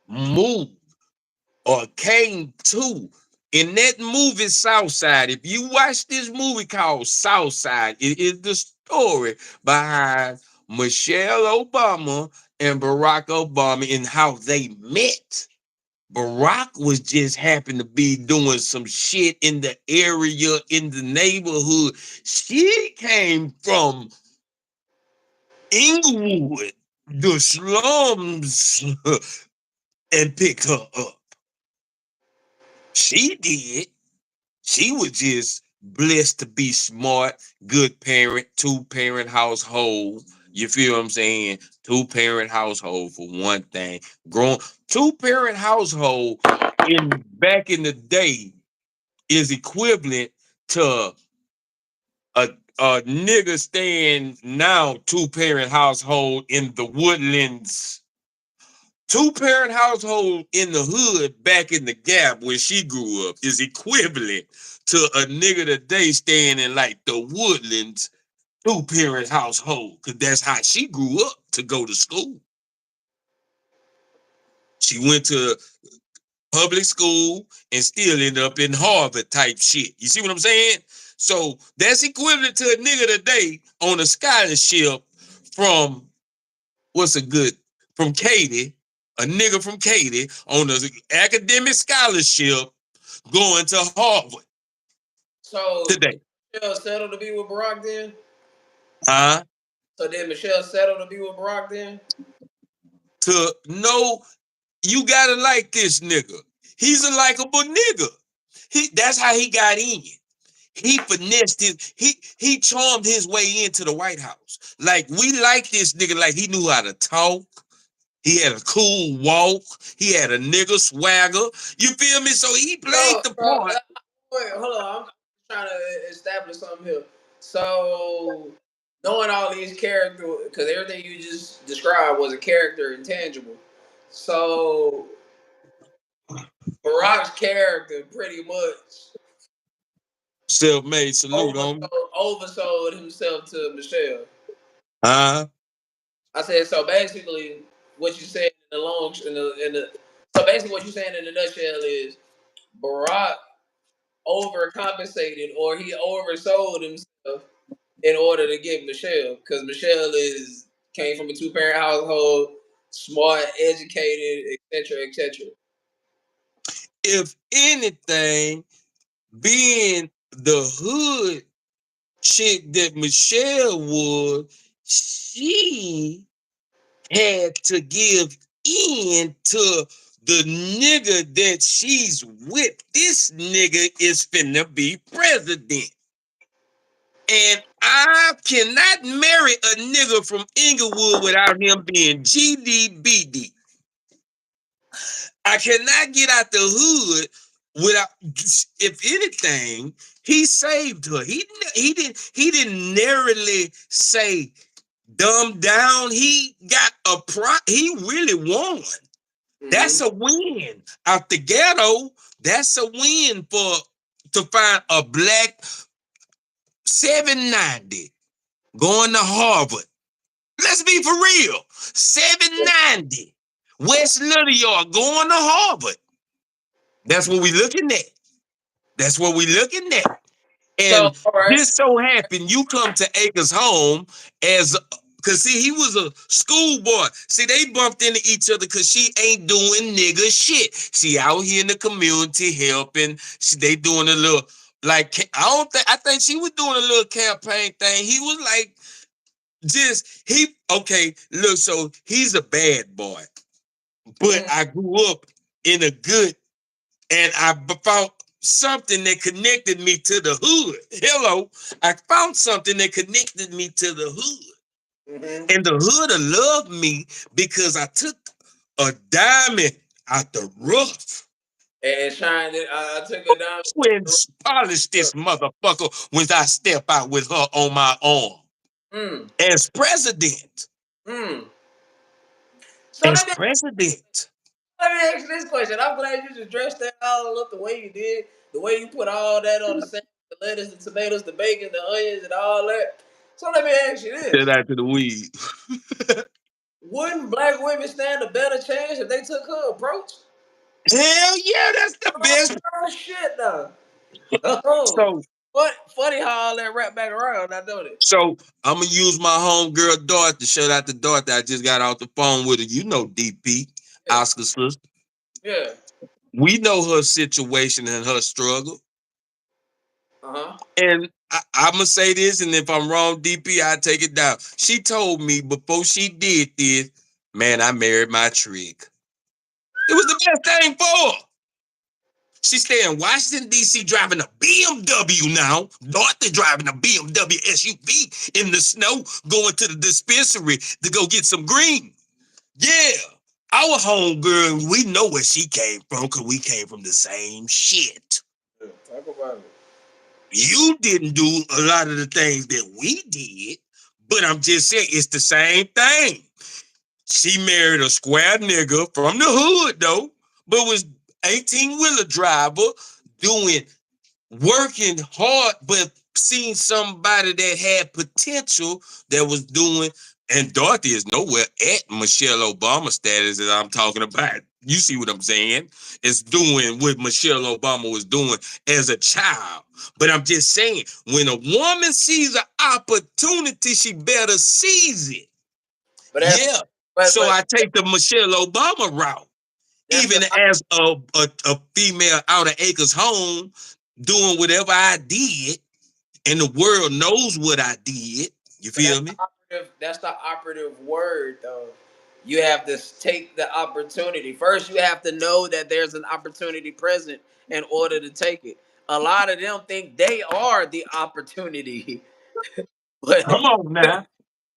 moved or came to in that movie Southside. If you watch this movie called Southside, it is the story behind Michelle Obama and Barack Obama and how they met. Barack was just happened to be doing some shit in the area, in the neighborhood. She came from Inglewood, the slums, and picked her up. She did. She was just blessed to be smart, good parent, two-parent household. You feel what I'm saying? Two-parent household for one thing. Grown two-parent household in back in the day is equivalent to a nigga staying now two-parent household in the Woodlands. Two-parent household in the hood back in the Gap where she grew up is equivalent to a nigga today staying in like the Woodlands two-parent household, because that's how she grew up to go to school. She went to public school and still ended up in Harvard type shit. You see what I'm saying? So that's equivalent to a nigga today on a scholarship from what's a good from Katy, a nigga from Katy on an academic scholarship going to Harvard So today. Michelle settled to be with Barack then? Huh? So did Michelle settle to be with Barack then? To know you gotta like this nigga. He's a likable nigga. That's how he got in. He finessed he charmed his way into the White House. Like we like this nigga, like he knew how to talk. He had a cool walk. He had a nigga swagger. You feel me? So he played the part. Wait, hold on. I'm trying to establish something here. So, knowing all these characters, because everything you just described was a character intangible. So, Barack's character pretty much Self-made salute on. oversold himself to Michelle. Huh? I said so. Basically, what you said in the long in the so basically what you saying in the nutshell is Barack overcompensated or he oversold himself in order to get Michelle because Michelle is came from a two-parent household, smart, educated, etc., etc. If anything, being the hood chick that Michelle was, she had to give in to the nigga that she's with. This nigga is finna be president. And I cannot marry a nigga from Inglewood without him being GDBD. I cannot get out the hood without. If anything, he saved her. He didn't narrowly say dumb down. He got a he really won. That's a win out the ghetto. That's a win for to find a black 790 going to Harvard. Let's be for real. 790 West Little Yard going to Harvard. That's what we looking at. That's what we looking at. So, And all right. this so happened you come to Acres home as cause see he was a schoolboy. See they bumped into each other cause she ain't doing nigga shit. She out here in the community helping. They doing a little like I think she was doing a little campaign thing. He was like okay, look, so he's a bad boy. But I grew up in a good and I found something that connected me to the hood. Hello, I found something that connected me to the hood. And the hood loved me because I took a diamond out the rough And shined it. I took it down. and polished this motherfucker when I step out with her on my arm. As president. Mm. So As let me president. Let me ask you this question. I'm glad you just dressed that all up the way you did, the way you put all that on the sandwich, the lettuce, the tomatoes, the bacon, the onions, and all that. So let me ask you Shout this. out to the weed. Wouldn't black women stand a better chance if they took her approach? Hell yeah, that's the best. Oh shit though. Oh. So What funny how all that wrapped back around, I know that. so I'm gonna use my homegirl Dorothy. Shout out to Dorothy. I just got off the phone with her. You know DP, Yeah. Oscar's sister. Yeah. We know her situation and her struggle. Uh-huh. And I'm gonna say this, and if I'm wrong, DP, I take it down. She told me before she did this, man, I married my trick. It was the best thing for her. She stay in Washington, D.C. driving a BMW now. Dorothy driving a BMW SUV in the snow, going to the dispensary to go get some green. Yeah. Our homegirl, we know where she came from because we came from the same shit. Yeah, talk about it. You didn't do a lot of the things that we did, but I'm just saying it's the same thing. She married a square nigga from the hood though, but was 18-wheeler driver doing working hard, but seeing somebody that had potential that was doing, and Dorothy is nowhere at Michelle Obama status that I'm talking about. You see what I'm saying? It's doing what Michelle Obama was doing as a child. But I'm just saying, when a woman sees an opportunity, she better seize it. But that's Yeah. but So but I take the Michelle Obama route. that's Even the as a female out of Acres home, doing whatever I did, and the world knows what I did. You but feel me? that's the operative word though. You have to take the opportunity. First you have to know that there's an opportunity present in order to take it. A lot of them think they are the opportunity, but Come on now.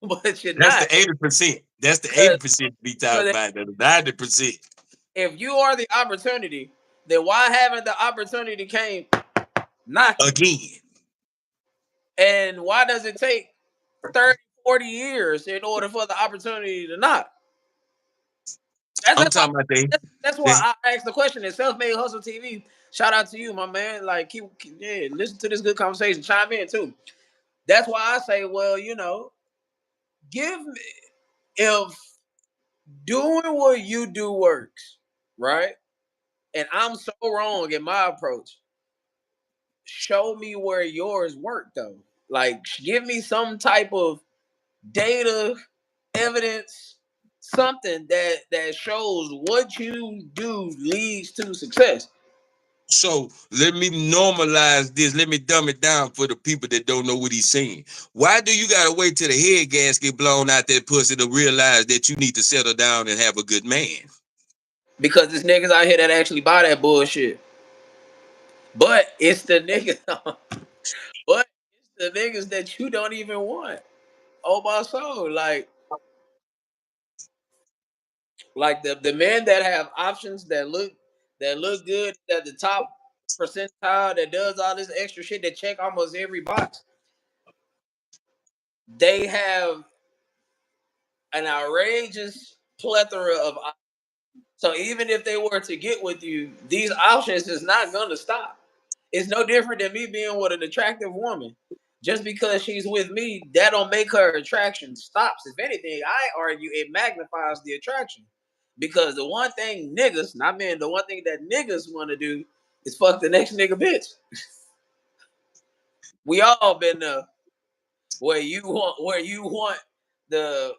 but you're That's not. the 80%. That's the Because 80% we talk about. The 90%. if you are the opportunity, then why haven't the opportunity came knocking? Again. And why does it take 30, 40 years in order for the opportunity to knock? That's I'm that's why talking about that's they why I asked the question in Self-Made Hustle TV. Shout out to you, my man. Like yeah, listen to this good conversation. Chime in too. That's why I say, well, give me if doing what you do works, right? And I'm so wrong in my approach. Show me where yours work though. Like give me some type of data, evidence, something that shows what you do leads to success. so let me normalize this. Let me dumb it down for the people that don't know what he's saying. Why do you gotta wait till the head gasket blown out that pussy to realize that you need to settle down and have a good man? Because there's niggas out here that actually buy that bullshit. But it's the niggas but it's the niggas that you don't even want. Oh my soul. Like the men that have options that look good at the top percentile that does all this extra shit that check almost every box, they have an outrageous plethora of options. So even if they were to get with you, these options is not gonna stop. It's no different than me being with an attractive woman. Just because she's with me, that don't make her attraction stops. If anything, I argue it magnifies the attraction. Because the one thing niggas, not men, the one thing that niggas want to do is fuck the next nigga bitch. We all been there where you want the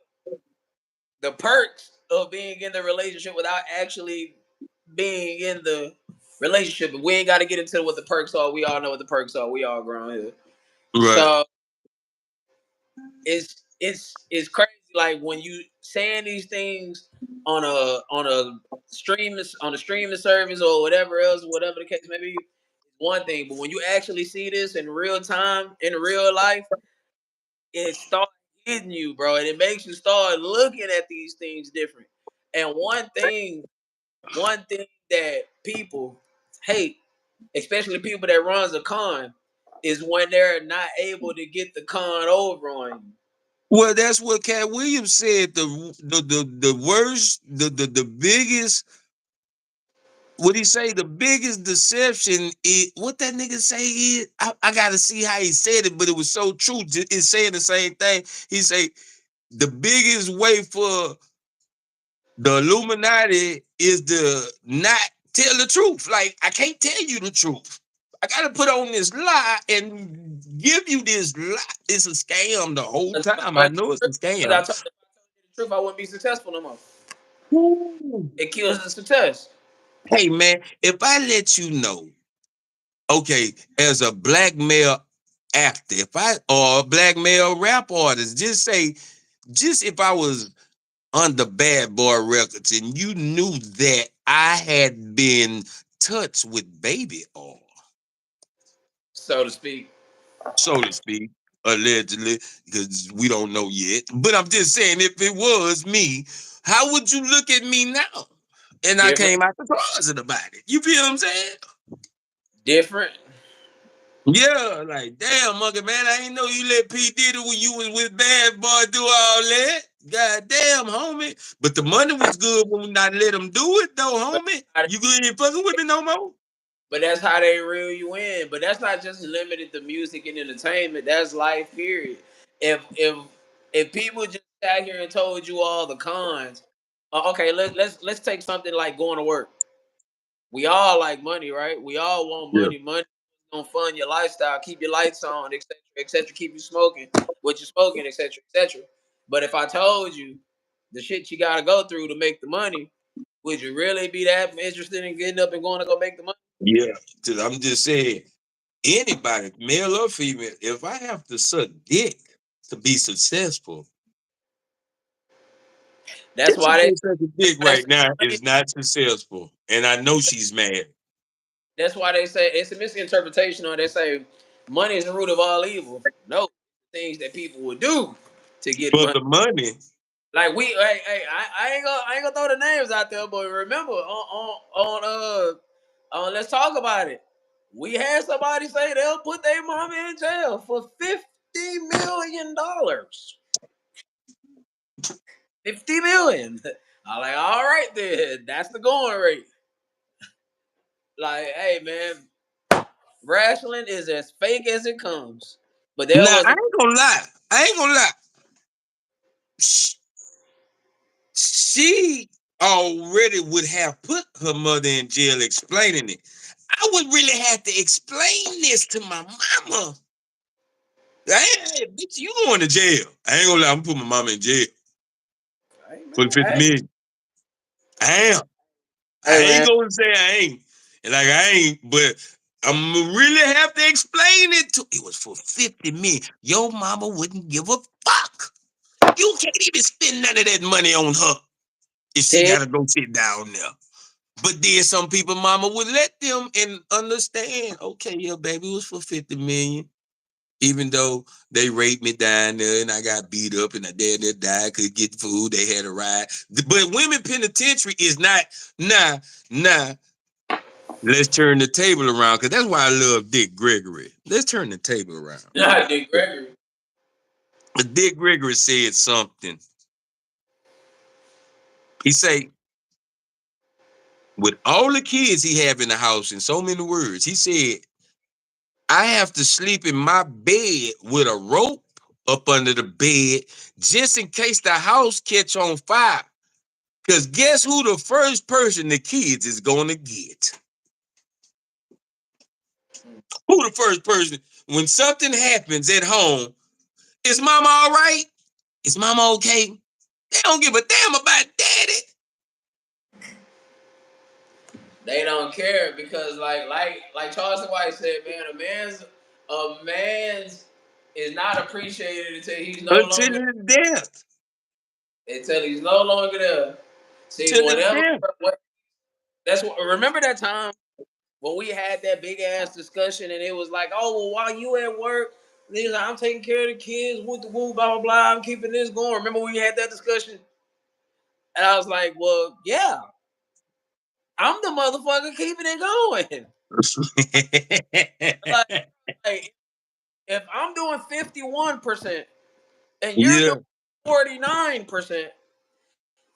the perks of being in the relationship without actually being in the relationship. But we ain't got to get into what the perks are. We all know what the perks are. We all grown here. Right. So it's crazy. Like when you saying these things on a streaming service or whatever the case may be, one thing. But when you actually see this in real time, in real life, it starts hitting you, bro, and it makes you start looking at these things different. And one thing that people hate, especially people that runs a con, is when they're not able to get the con over on you. Well, that's what Cat Williams said. The worst, the biggest what he say? The biggest deception is what that nigga say is. I gotta see how he said it, but it was so true. It's saying the same thing. He say the biggest way for the Illuminati is to not tell the truth. Like, I can't tell you the truth. I gotta put on this lie and give you this lie. It's a scam the whole time. I But know it's a if scam. I told you the truth, I wouldn't be successful no more. Ooh. It kills the success. Hey man, if I let you know, okay, as a black male actor, if I or a black male rap artist, just say, just if I was under Bad Boy Records and you knew that I had been touched with baby oil, So to speak. so to speak, allegedly, because we don't know yet. But I'm just saying, if it was me, how would you look at me now? And I Different. came out the closet about it. You feel what I'm saying? Different. Yeah, like damn, monkey man, I ain't know you let P Diddy when you was with Bad Boy do all that. God damn, homie. But the money was good when we not let him do it though, But, homie. You ain't fucking with me no more. but that's how they reel you in. But that's not just limited to music and entertainment. That's life, period. If people just sat here and told you all the cons, okay, let's take something like going to work. We all like money, right? We all want Yeah. money. Money gonna fund your lifestyle, keep your lights on, etc., etc. Keep you smoking what you're smoking, etc., etc. But if I told you the shit you gotta go through to make the money, would you really be that interested in getting up and going to go make the money? Yeah. I'm just saying, anybody, male or female, if I have to suck dick to be successful, That's just a why they. bitch sucking dick That's right now is not successful. And I know she's mad. that's why they say it's a misinterpretation, or they say money is the root of all evil. No, things that people would do to get For money. the money. Like I ain't gonna throw the names out there, but remember on let's talk about it. We had somebody say they'll put their mama in jail for $50 million. 50 million. I'm like, all right then, that's the going rate. Like, hey man, wrestling is as fake as it comes. But there Now, was I ain't gonna lie. I ain't gonna lie. She already would have put her mother in jail explaining it. I would really have to explain this to my mama. Hey, bitch, you going to jail. I ain't gonna lie, I'm putting my mama in jail hey for the man, 50 million. I am. I hey ain't man, gonna say I ain't. And like I ain't, but I'm really have to explain it to it was for 50 million. Your mama wouldn't give a fuck. You can't even spend none of that money on her if she Ted, gotta go sit down there. But then some people, mama would let them and understand. Okay, yeah, baby, it was for 50 million. Even though they raped me down there and I got beat up and I dad that died, could get food, they had a ride. But women penitentiary is not, nah. Let's turn the table around because that's why I love Dick Gregory. Let's turn the table around. not Dick Gregory. Dick Gregory said something. He say, with all the kids he have in the house in so many words, he said, I have to sleep in my bed with a rope up under the bed just in case the house catch on fire. Because guess who the first person the kids is going to get? Who the first person? When something happens at home, is mama all right? Is mama okay? They don't give a damn about daddy. They don't care because like Charleston White said, man, a man's is not appreciated Until his death. until he's no longer there. See, Till his whenever death. that's what remember that time when we had that big ass discussion and it was like, oh well, while you at work, he's like, I'm taking care of the kids, woo the woo, blah blah blah. I'm keeping this going. Remember we had that discussion, and I was like, well, yeah, I'm the motherfucker keeping it going. like, like if I'm doing 51% and you're Yeah. doing 49%,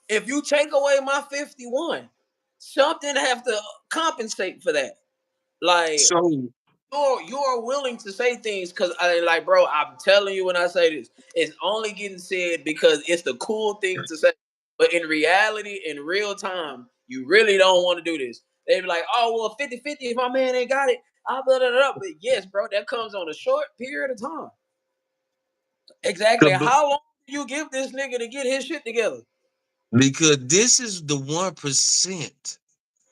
if you take away my 51, something have to compensate for that. Like So you're willing to say things because I like, bro. I'm telling you when I say this, it's only getting said because it's the cool thing to say. But in reality, in real time, you really don't want to do this. They be like, oh well, 50-50, if my man ain't got it, I'll blah, blah, blah. But yes, bro, that comes on a short period of time. Exactly. How long do you give this nigga to get his shit together? because this is the 1%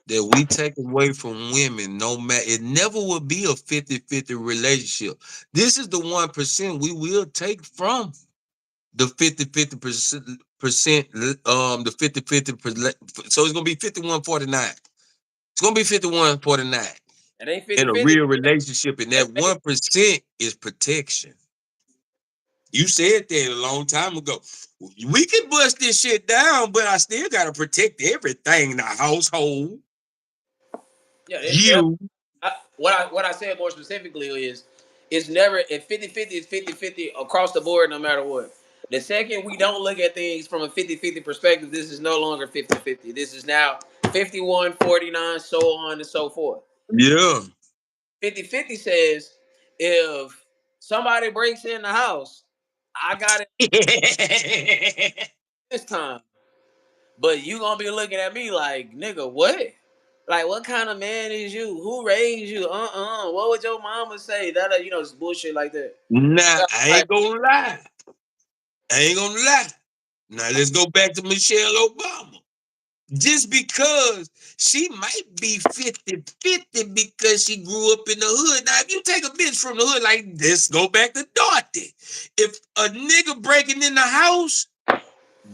that we take away from women, no matter, it never will be a 50-50 relationship. This is the 1% we will take from the 50-50%, the 50-50%. So it's gonna be 51-49. It's gonna be 51-49 It ain't in a 50-50. real relationship, and that 1% is protection. You said that a long time ago. We can bust this shit down, but I still gotta protect everything, the household, Yeah, you. what I said more specifically is it's never if 50-50 is 50-50 across the board no matter what. The second we don't look at things from a 50-50 perspective, this is no longer 50-50. This is now 51-49, so on and so forth. Yeah. 50-50 says if somebody breaks in the house, I got it this time. But you gonna be looking at me like, nigga, what? Like, what kind of man is you? Who raised you? What would your mama say? That it's bullshit like that. Nah, So, I like, ain't gonna lie. I ain't gonna lie. Now let's go back to Michelle Obama. Just because she might be 50-50 because she grew up in the hood. Now, if you take a bitch from the hood, like this, go back to Dorothy. If a nigga breaking in the house,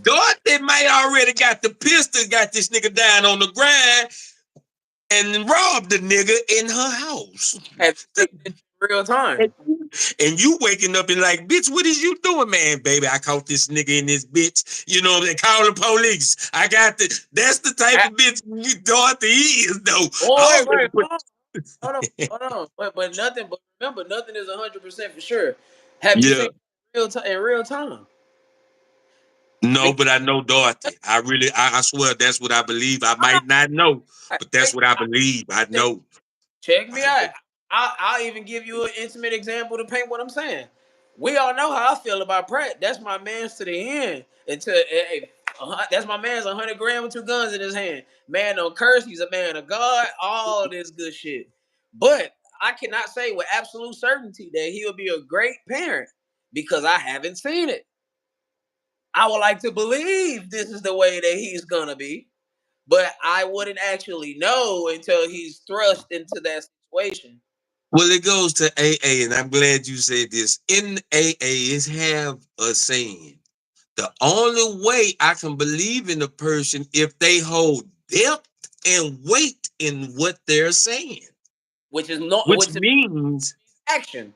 Dorothy might already got the pistol, got this nigga down on the ground, and robbed the nigga in her house. have you seen this in real time? And you waking up and like, bitch, what is you doing, man? Baby, I caught this nigga in this bitch. You know, they call the police. I got the, that's the type of bitch Dorothy is, though. I Oh, already right. put, Hold on. But nothing. But remember, nothing is 100% for sure. Have you yeah. seen real time in real time? No, Because but I know Dorothy. I really, I swear that's what I believe. I might not know, but that's check what I believe. I know. check me I out. know. I'll even give you an intimate example to paint what I'm saying. We all know how I feel about Pratt. That's my man's to the end. That's my man's 100 grand with 2 guns in his hand. Man don't curse. He's a man of God. All this good shit. But I cannot say with absolute certainty that he'll be a great parent because I haven't seen it. I would like to believe this is the way that he's gonna be, but I wouldn't actually know until he's thrust into that situation. Well, it goes to AA, and I'm glad you said this. In AA, is have a saying. The only way I can believe in a person if they hold depth and weight in what they're saying, Which is no, which which is means action.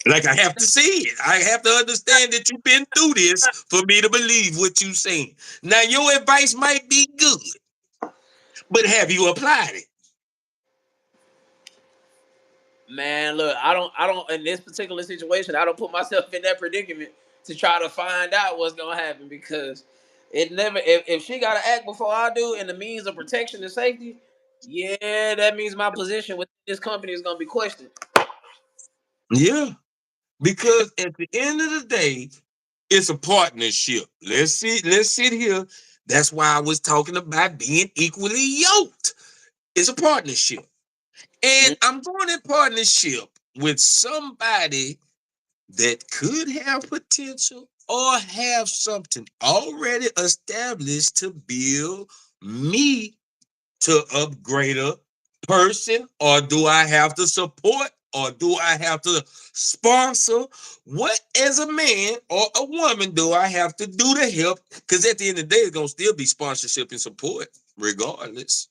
like I have to see it. I have to understand that you've been through this for me to believe what you're saying. Now, your advice might be good, but have you applied it? Man, look, I don't in this particular situation, I don't put myself in that predicament to try to find out what's gonna happen because it never if she gotta act before I do in the means of protection and safety, yeah, that means my position with this company is gonna be questioned. Yeah, because at the end of the day, it's a partnership. Let's sit here. That's why I was talking about being equally yoked. It's a partnership. And Mhm. I'm going in partnership with somebody that could have potential or have something already established to build me to upgrade a person, or do I have to support, or do I have to sponsor? What, as a man or a woman, do I have to do to help? Because at the end of the day, it's going to still be sponsorship and support regardless.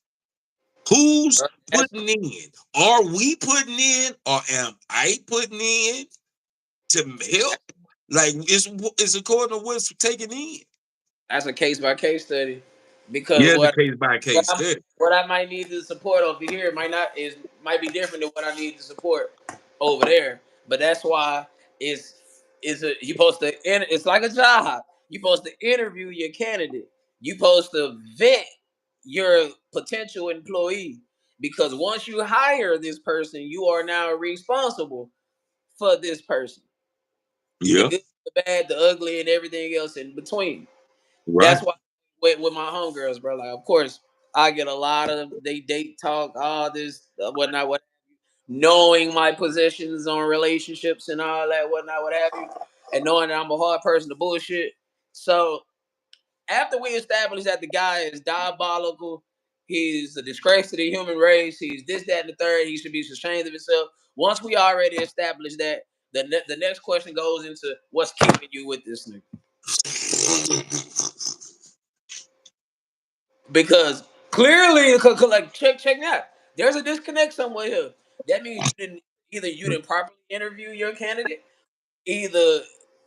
Who's That's putting in? Are we putting in, or am I putting in to help? Like it's according to what's taken in. that's a case by case study because Yeah, the what case by what case I, study. what I might need to support over here might be different than what I need to support over there. But that's why you supposed to it's like a job. You supposed to interview your candidate. You supposed to vet your potential employee. Because once you hire this person, you are now responsible for this person. The Yeah. good, the bad, the ugly, and everything else in between. That's Right. why with my homegirls, bro. Like, of course, I get a lot of they date talk, all this, whatnot, what knowing my positions on relationships and all that, whatnot, what have you, and knowing that I'm a hard person to bullshit. So after we establish that the guy is diabolical, he's a disgrace to the human race, he's this, that, and the third, he should be ashamed of himself. Once we already established that, the next question goes into what's keeping you with this nigga. Because clearly, like check that. There's a disconnect somewhere here. That means you didn't properly interview your candidate, either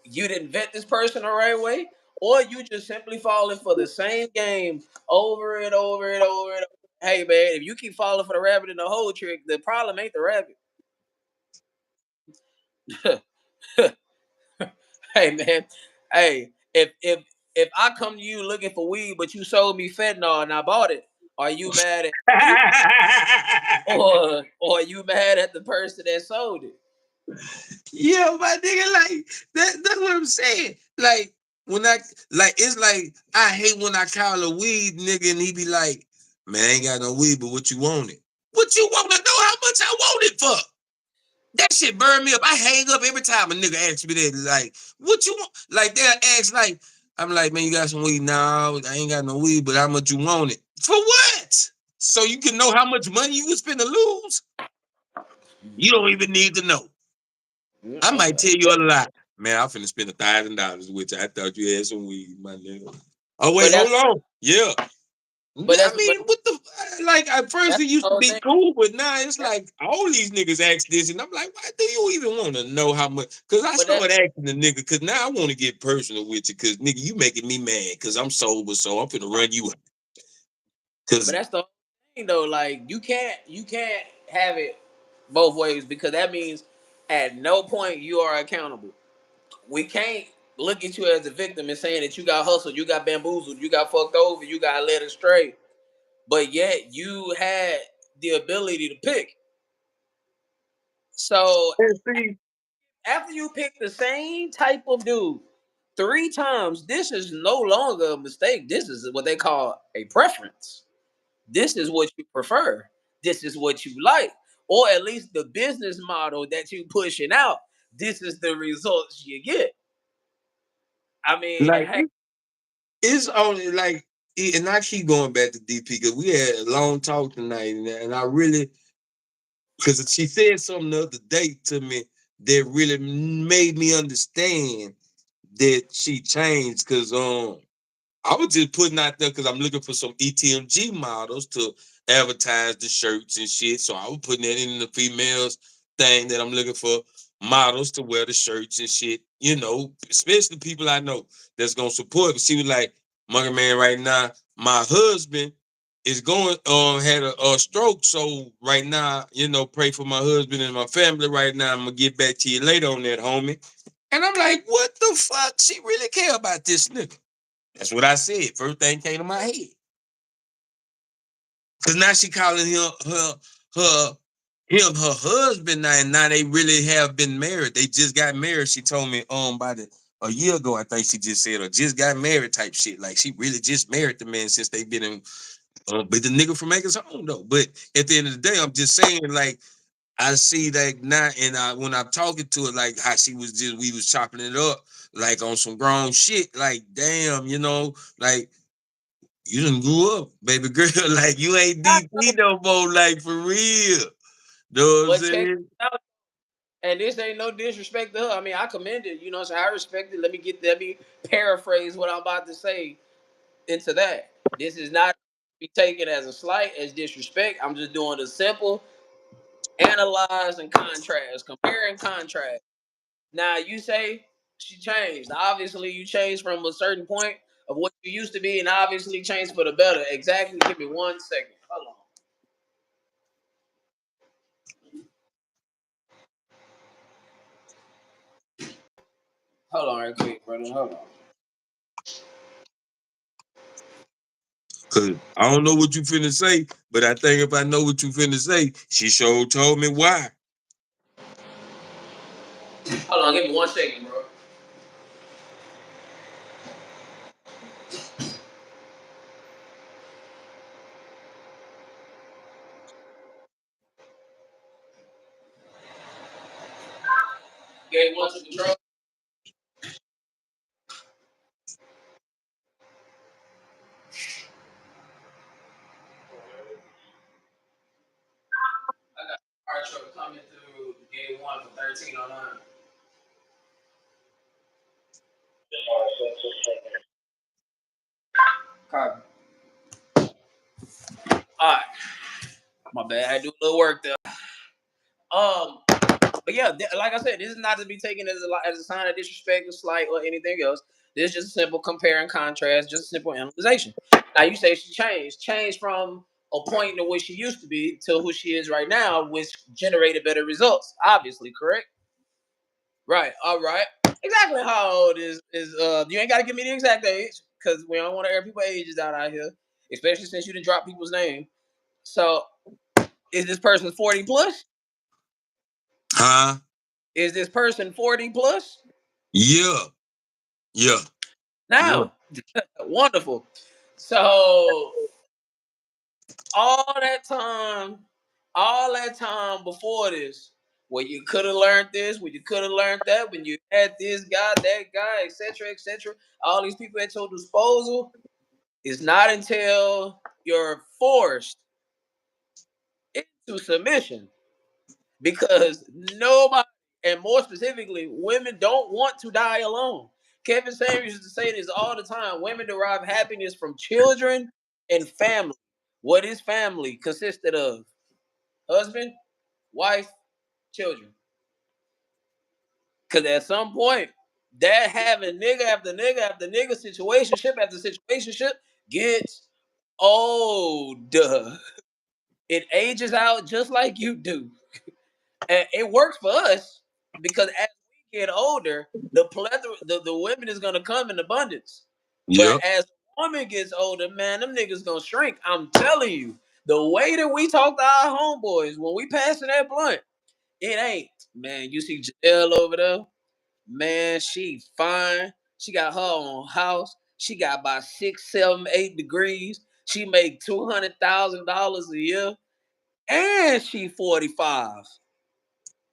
you didn't vet this person the right way, or you just simply falling for the same game over and over and over and over. Hey man, if you keep falling for the rabbit in the hole trick, the problem ain't the rabbit. Hey man, hey, if I come to you looking for weed, but you sold me fentanyl and I bought it, are you mad at me or are you mad at the person that sold it? Yeah, my nigga, like that's what I'm saying. Like when I like it's like I hate when I call a weed nigga and he be like, man, I ain't got no weed, but what you want it? What you want to know how much I want it for? That shit burn me up. I hang up every time a nigga asks me that. Like, what you want? Like they'll ask, like, I'm like, man, you got some weed? No, I ain't got no weed, but how much you want it? For what? So you can know how much money you was finna lose? You don't even need to know. I might tell you a lot. Man, I'm finna spend $1,000 with you. I thought you had some weed, my nigga. Oh wait, But hold on. Yeah. but I that's but mean, what the like at first that's it used the to whole be thing. cool, but now it's That, like all these niggas ask this, and I'm like, why do you even want to know how much? Cause I but that started asking the nigga, cause now I want to get personal with you, cause nigga, you making me mad, cause I'm sober, so I'm finna run you out. but Cause that's the whole thing though. Like you can't have it both ways because that means at no point you are accountable. We can't look at you as a victim and saying that you got hustled, you got bamboozled, you got fucked over, you got led astray, but yet you had the ability to pick. So and see, after you pick the same type of dude 3 times, this is no longer a mistake. This is what they call a preference. This is what you prefer. This is what you like. Or at least the business model that you pushing out. This is the results you get. I mean, like hey, it's only like, and I keep going back to DP because we had a long talk tonight, and I really, because she said something the other day to me that really made me understand that she changed. Because I was just putting out there because I'm looking for some ETMG models to advertise the shirts and shit. So I was putting that in the females thing that I'm looking for models to wear the shirts and shit. You know, especially people I know that's gonna support. But she was like, "Monkey Man, right now, my husband is going had a stroke. So right now, you know, pray for my husband and my family. Right now, I'm gonna get back to you later on that, homie." And I'm like, "What the fuck? She really care about this nigga?" That's what I said. First thing came to my head. Cause now she calling her him her husband now, and now they really have been married. They just got married. She told me about it a year ago. I think she just said or just got married type shit. Like she really just married the man since they been in. But the nigga from Maker's home though. But at the end of the day, I'm just saying like I see that now, and when I'm talking to her, like how she was just we was chopping it up like on some grown shit. Like damn, you know, like you done grew up, baby girl. Like you ain't I DP know, no more, like for real. Know what I'm but check saying? it out. And this ain't no disrespect to her. I mean, I commend it. You know, so I respect it. Let me paraphrase what I'm about to say into that. This is not be taken as a slight, as disrespect. I'm just doing a simple analyze and contrast, compare and contrast. Now you say she changed. Obviously, you changed from a certain point of what you used to be, and obviously changed for the better. Exactly. Give me 1 second. Hold on. Hold on, right quick, brother. Hold on. Cause I don't know what you finna say, but I think if I know what you finna say, she sure told me why. Hold on, give me 1 second, bro. Game one to control. I got fire truck coming through game one for 1309. Copy. All right, my bad. I had to do a little work there. But yeah, like I said, this is not to be taken as a sign of disrespect or slight or anything else. This is just a simple compare and contrast, just a simple analyzation. Now you say she changed from a point to where she used to be to who she is right now, which generated better results. Obviously, correct? Right. All right. Exactly how old is you ain't gotta give me the exact age because we don't want to air people ages out here, especially since you didn't drop people's name. So is this person 40 plus? Huh? Is this person 40 plus? Yeah. Yeah. Yeah. Now, wonderful. So all that time, all that time before this, where you could have learned this, where you could have learned that, when you had this guy, that guy, etc., all these people at your disposal, it's not until you're forced into submission because nobody, and more specifically, women don't want to die alone. Kevin Samuels used to say this all the time. Women derive happiness from children and family. What is family consisted of? Husband, wife, children. Because at some point, that having nigga after nigga after nigga, situationship after situationship gets old. It ages out just like you do. And it works for us because as we get older, the plethora, the women is gonna come in abundance. But Yeah. as a woman gets older, man, them niggas gonna shrink. I'm telling you, the way that we talk to our homeboys when we passing that blunt, it ain't. Man, you see Janelle over there? Man, she fine. She got her own house. She got about 6, 7, 8 degrees. She make $200,000 a year, and she 45.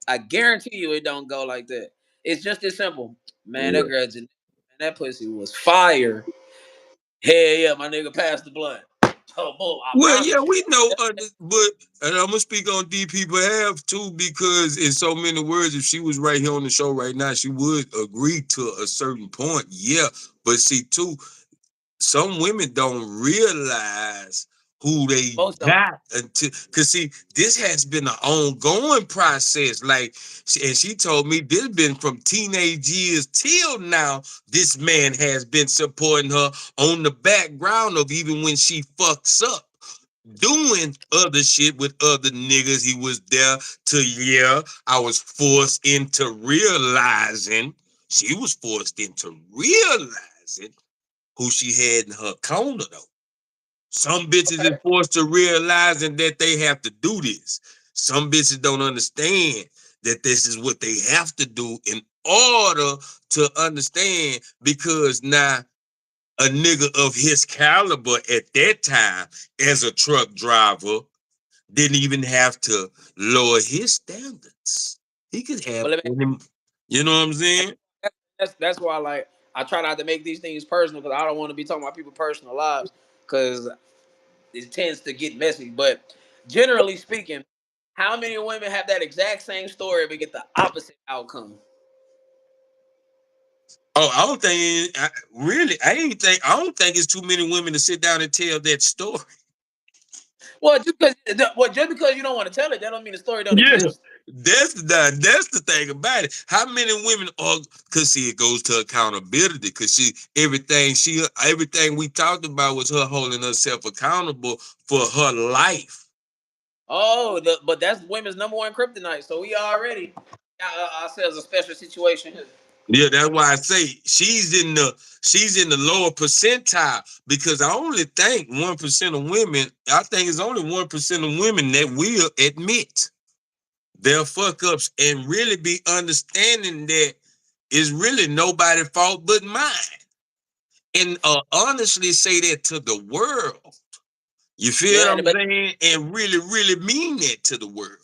I guarantee you it don't go like that. It's just as simple. Man, Yeah. that girl, that pussy was fire. Hell yeah, my nigga passed the blunt. Oh, boy, I Well, yeah, promise you. we know, but and I'm gonna speak on D people have too because in so many words, if she was right here on the show right now, she would agree to a certain point. Yeah, but see, too, some women don't realize who they Most of them. got until because see this has been an ongoing process like and she told me this been from teenage years till now this man has been supporting her on the background of even when she fucks up doing other shit with other niggas he was there to yeah I was forced into realizing she was forced into realizing who she had in her corner though. Some bitches is Okay. forced to realizing that they have to do this. Some bitches don't understand that this is what they have to do in order to understand because now a nigga of his caliber at that time as a truck driver didn't even have to lower his standards. He could have But let me, any, you know what I'm saying? that's why like I try not to make these things personal because I don't want to be talking about people's personal lives because it tends to get messy. But generally speaking, how many women have that exact same story but get the opposite outcome? Oh, I don't think I don't think it's too many women to sit down and tell that story. Just because you don't want to tell it, that don't mean the story don't Yeah. exist. That's the thing about it. How many women are cause see it goes to accountability because everything we talked about was her holding herself accountable for her life. Oh, but that's women's number one kryptonite. So we already got ourselves a special situation here. Yeah, that's why I say she's in the lower percentile because I only think 1% of women. I think it's only 1% of women that will admit their fuck ups and really be understanding that it's really nobody's fault but mine, and honestly say that to the world. You feel Yeah, what I'm but saying? And really, really mean that to the world.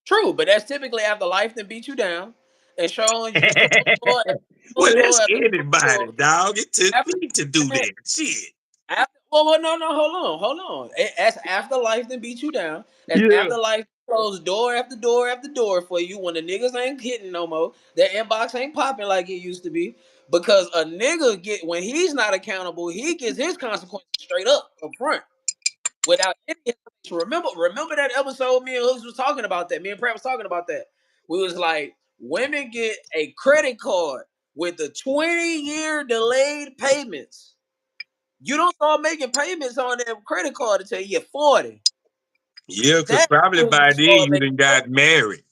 true. But that's typically after life then beat you down and showing Well, door that's after anybody, door dog. It took after. me to do that shit. No, no, hold on. That's after life then beat you down. That's Yeah. after life closed door after door after door for you when the niggas ain't hitting no more. Their inbox ain't popping like it used to be. Because a nigga get when he's not accountable, he gets his consequences straight up front without any hesitation. Remember that episode me and Hooks was talking about that. Me and Pratt was talking about that. We was like, women get a credit card with the 20-year delayed payments. You don't start making payments on that credit card until you're 40. Yeah, because That's probably when you by then start you making done got married.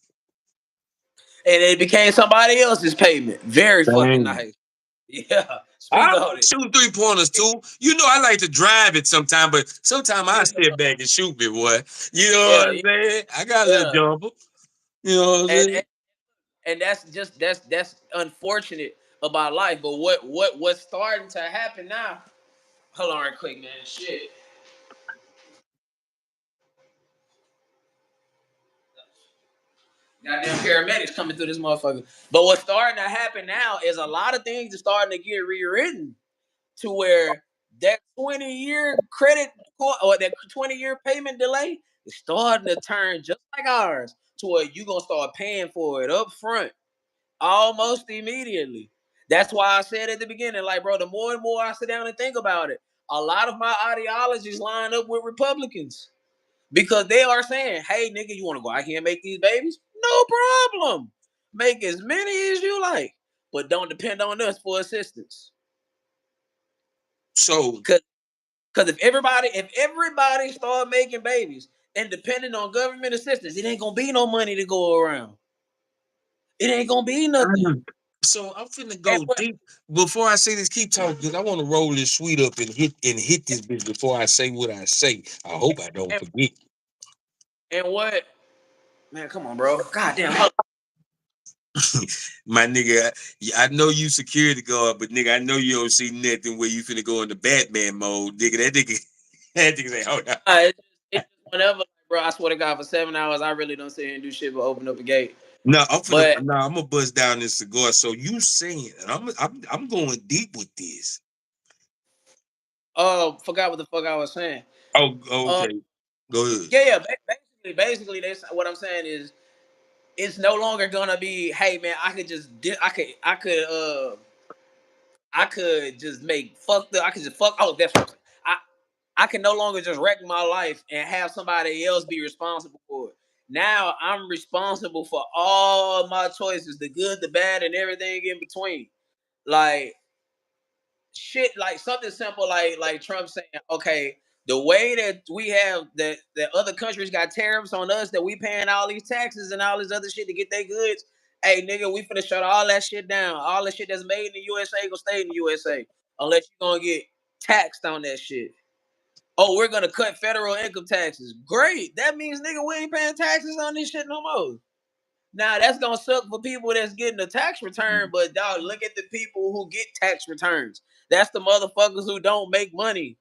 and it became somebody else's payment. Very fucking Dang. nice. Yeah. Speak I on it. shoot 3 pointers too. You know, I like to drive it sometime, but sometimes I Yeah, sit back and shoot me, boy. You know what yeah, I'm saying? I got a little yeah. jumper. You know what I'm And, saying? and and that's unfortunate about life. But what's starting to happen now? Hold on, right quick, man. Shit. Goddamn paramedics coming through this motherfucker. But what's starting to happen now is a lot of things are starting to get rewritten to where that 20-year credit or that 20-year payment delay is starting to turn just like ours to where you gonna start paying for it up front almost immediately. That's why I said at the beginning, like, bro, the more and more I sit down and think about it, a lot of my ideologies line up with Republicans because they are saying, hey, nigga, you want to go out here and make these babies? No problem. Make as many as you like, but don't depend on us for assistance. So Because if everybody start making babies and depending on government assistance, it ain't gonna be no money to go around. It ain't gonna be nothing. so I'm finna And go what deep. Before I say this, keep talking because I want to roll this sweet up and hit this bitch before I say what I say. I hope I don't and, forget. and what man, come on, bro. God damn. Hold My nigga, I know you security guard, but nigga, I know you don't see nothing where you finna go into Batman mode, nigga. That nigga say, hold on. on. It's just whenever, bro. I swear to God, for 7 hours, I really don't sit here and do shit but open up a gate. No, But I'm gonna bust down this cigar. So you saying, and I'm going deep with this. forgot what the fuck I was saying. Oh, Uh, okay, go ahead. yeah, yeah. Basically, that's what I'm saying is it's no longer gonna be, hey man, I could just make fuck the I could just fuck oh that's what I'm saying. I can no longer just wreck my life and have somebody else be responsible for it. Now I'm responsible for all my choices, the good, the bad, and everything in between. Like shit, like something simple like Trump saying, okay, the way that we have that other countries got tariffs on us that we paying all these taxes and all this other shit to get their goods. Hey nigga, we finna shut all that shit down. All the shit that's made in the USA gonna stay in the USA unless you're gonna get taxed on that shit. Oh, we're gonna cut federal income taxes. Great. That means nigga we ain't paying taxes on this shit no more. Now that's gonna suck for people that's getting a tax return, but dog, look at the people who get tax returns. That's the motherfuckers who don't make money.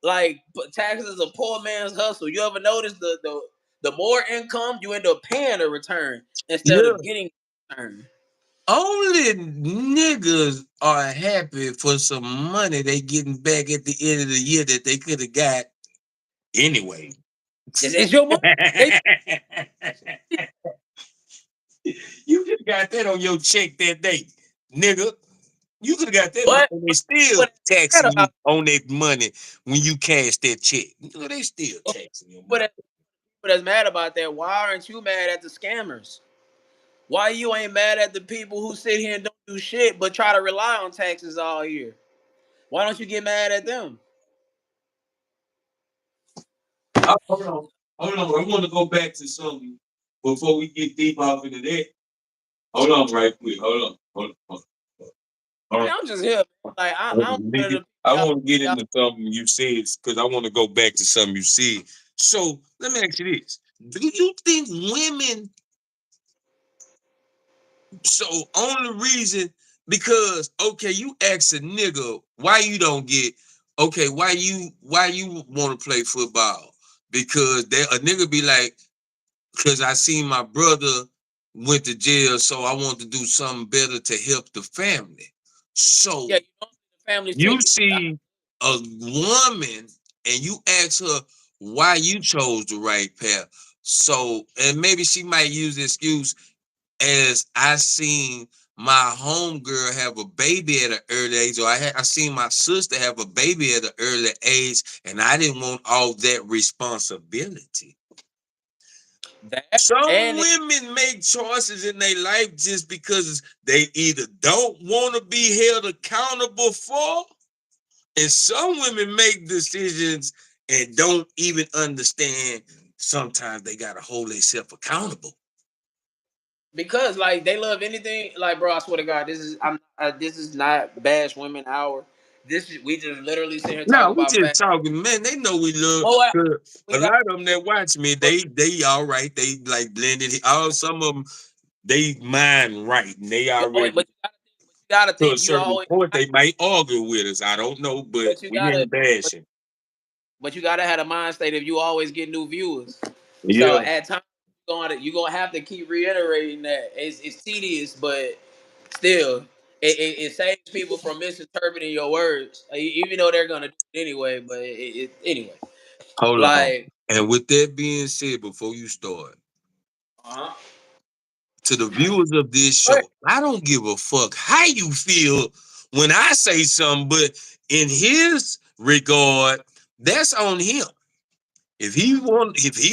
Like taxes is a poor man's hustle. You ever notice the more income you end up paying a return instead Yeah, of getting a return. only niggas are happy for some money they getting back at the end of the year that they could have got anyway. It's your money. They You just got that on your check that day, nigga. You could have got that money but and they still what taxing you about on that money when you cash that check. You know, they still taxing your money. what that's mad about that? Why aren't you mad at the scammers? Why you ain't mad at the people who sit here and don't do shit but try to rely on taxes all year? Why don't you get mad at them? Hold on. Hold on. I want to go back to something before we get deep off into that. Hold on, right quick. Hold on. I Hold mean, on. I'm just here. Like I'm one of Nigga, the I y'all, want to get y'all, into something you said because I want to go back to something you said. So let me ask you this: do you think women? So only reason because okay, you ask a nigga why you don't get okay, why you want to play football? Because a nigga be like, because I seen my brother went to jail, so I want to do something better to help the family. So yeah, you know, the families you take it. see a woman and you ask her why you chose the right path. So, and maybe she might use the excuse as I seen my homegirl have a baby at an early age, or I seen my sister have a baby at an early age, and I didn't want all that responsibility. That Some and it, women make choices in their life just because they either don't want to be held accountable for, and some women make decisions and don't even understand sometimes they gotta hold themselves accountable. because like they love anything. Like, bro, I swear to God, this is not bash women hour. This is we just literally sitting here No, talking we about just facts. talking, man. They know we love. Boy, 'Cause we a got. lot of them that watch me, they all right. They like blended. All some of them, they mind right, and they But already you gotta to a think you certain always. point. They might argue with us. I don't know, but But you we gotta. ain't But, bashing. but you gotta have a mind state if you always get new viewers. So Yeah, at times you're gonna have to keep reiterating that it's tedious, but still it saves people from misinterpreting your words, even though they're gonna do it anyway. But anyway, hold on. like And with that being said, before you start, uh to the viewers of this show, I don't give a fuck how you feel when I say something, but in his regard, that's on him. If he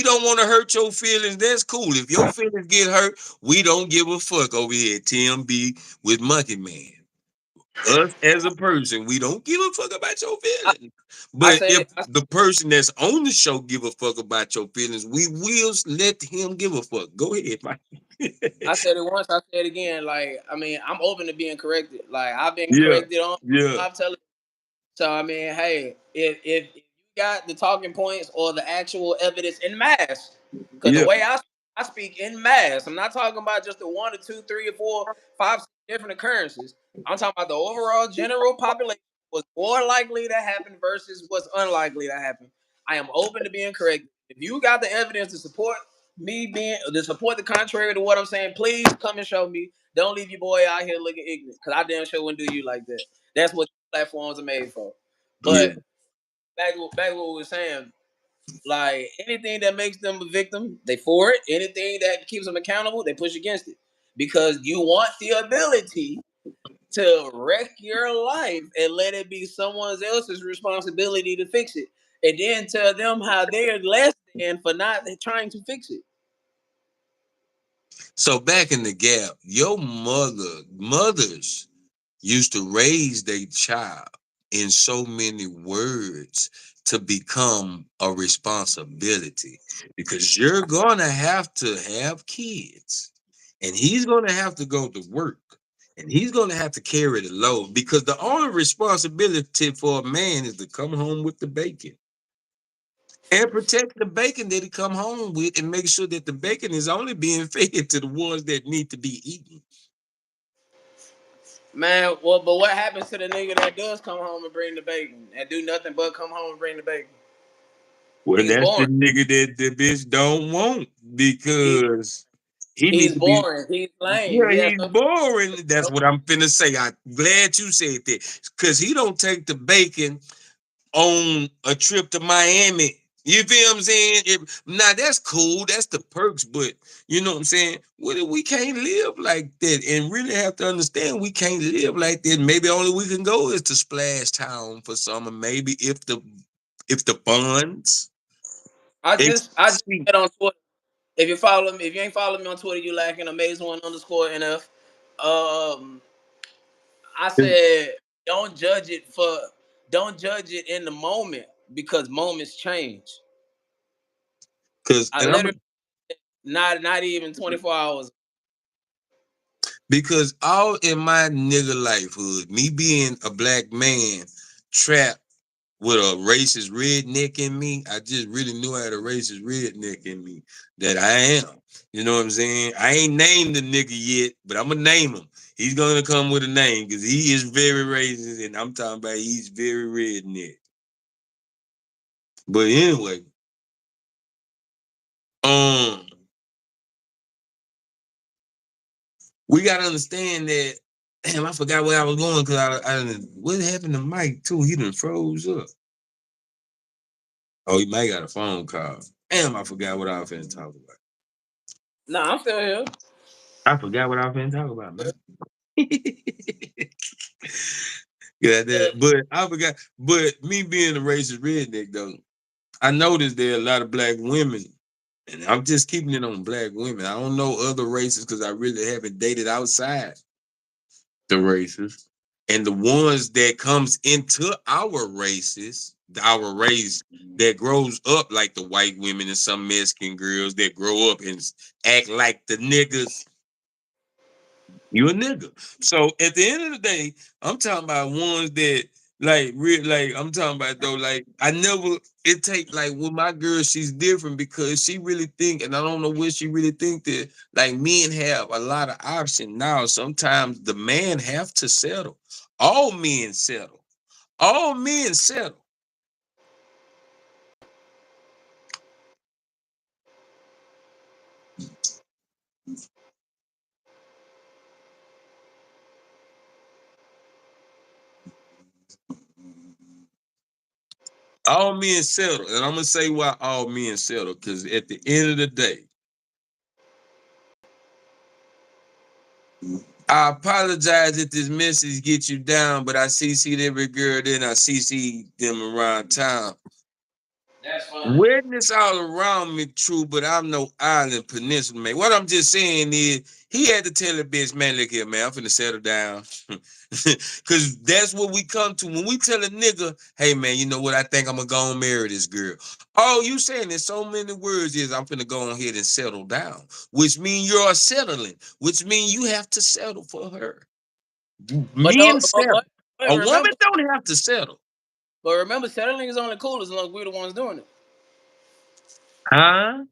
don't want to hurt your feelings, that's cool. If your feelings get hurt, we don't give a fuck over here at TMB with Monkey Man. Us as a person, we don't give a fuck about your I, feelings. I But said if it. I, the person that's on the show give a fuck about your feelings, we will let him give a fuck. Go ahead, Mike. I said it once. I said it again. Like I mean, I'm open to being corrected. Like I've been Yeah, corrected on. yeah, I've telling. So I mean, hey, if you got the talking points or the actual evidence in mass, because the yeah. way I speak in mass, I'm not talking about just the one or two, three or four, five six different occurrences. I'm talking about the overall general population was more likely to happen versus what's unlikely to happen. I am open to being correct. If you got the evidence to support me being to support the contrary to what I'm saying, please come and show me. Don't leave your boy out here looking ignorant, because I damn sure wouldn't do you like that. That's what platforms are made for. Yeah. But back to what we were saying, like anything that makes them a victim, they for it. Anything that keeps them accountable, they push against it. Because you want the ability to wreck your life and let it be someone else's responsibility to fix it. And then tell them how they're less than for not trying to fix it. So back in the gap, your mothers used to raise their child in so many words to become a responsibility because you're gonna have to have kids and he's gonna have to go to work and he's gonna have to carry the load because the only responsibility for a man is to come home with the bacon and protect the bacon that he come home with and make sure that the bacon is only being fed to the ones that need to be eaten. Man, well, but what happens to the nigga that does come home and bring the bacon and do nothing but come home and bring the bacon? Well, He's that's the boring. nigga that the bitch don't want He because he he's need to be. boring. He's lame. Yeah, He has he's no. boring. That's what I'm finna say. I'm glad you said that because he don't take the bacon on a trip to Miami. You feel what I'm saying? Now that's cool. That's the perks, but you know what I'm saying? Well, we can't live like that, and really have to understand we can't live like that. Maybe only we can go is to Splash Town for summer. Maybe if the funds I just exceed. said on Twitter. If you follow me, if you ain't following me on Twitter, you lacking amazing one underscore NF. Um, I said don't judge it in the moment because moments change. Cause I and I'm literally not even 24 hours. Because all in my nigga lifehood, me being a black man trapped with a racist redneck in me, I just really knew I had a racist redneck in me that I am. You know what I'm saying? I ain't named the nigga yet, but I'm gonna name him. He's gonna come with a name because he is very racist, and I'm talking about he's very redneck. But anyway, um, we gotta understand that. Damn, I forgot where I was going because what happened to Mike too? He done froze up. Oh, he might got a phone call. Damn, I forgot what I was finna talk about. Nah, I'm still here. I forgot what I was finna talk about, man. Yeah, Uh, but I forgot. But me being a racist redneck, though, I noticed there are a lot of black women, and I'm just keeping it on black women. I don't know other races because I really haven't dated outside the races. And the ones that comes into our race that grows up like the white women and some Mexican girls that grow up and act like the niggas. You a nigga. So at the end of the day, I'm talking about ones that like I'm talking about though, like I never it take like with my girl, she's different because she really think, and I don't know what she really think that like men have a lot of option now. Sometimes the man have to settle. All men settle. All men settle. All men settle. And I'm gonna say why all men settle. Because at the end of the day, I apologize if this message gets you down, but I CC'd every girl, then I CC them around town. that's fine. Witness all around me, true, but I'm no island peninsula man. What I'm just saying is, he had to tell the bitch, man, look here, man, I'm finna settle down. Cause that's what we come to. When we tell a nigga, hey man, you know what, I think I'm gonna go and marry this girl. All you saying in so many words is I'm finna go ahead and settle down, which means you're settling, which means you have to settle for her. But Men don't, settle. but A woman remember, don't have to settle. settling is only cool as long as we're the ones doing it. Huh?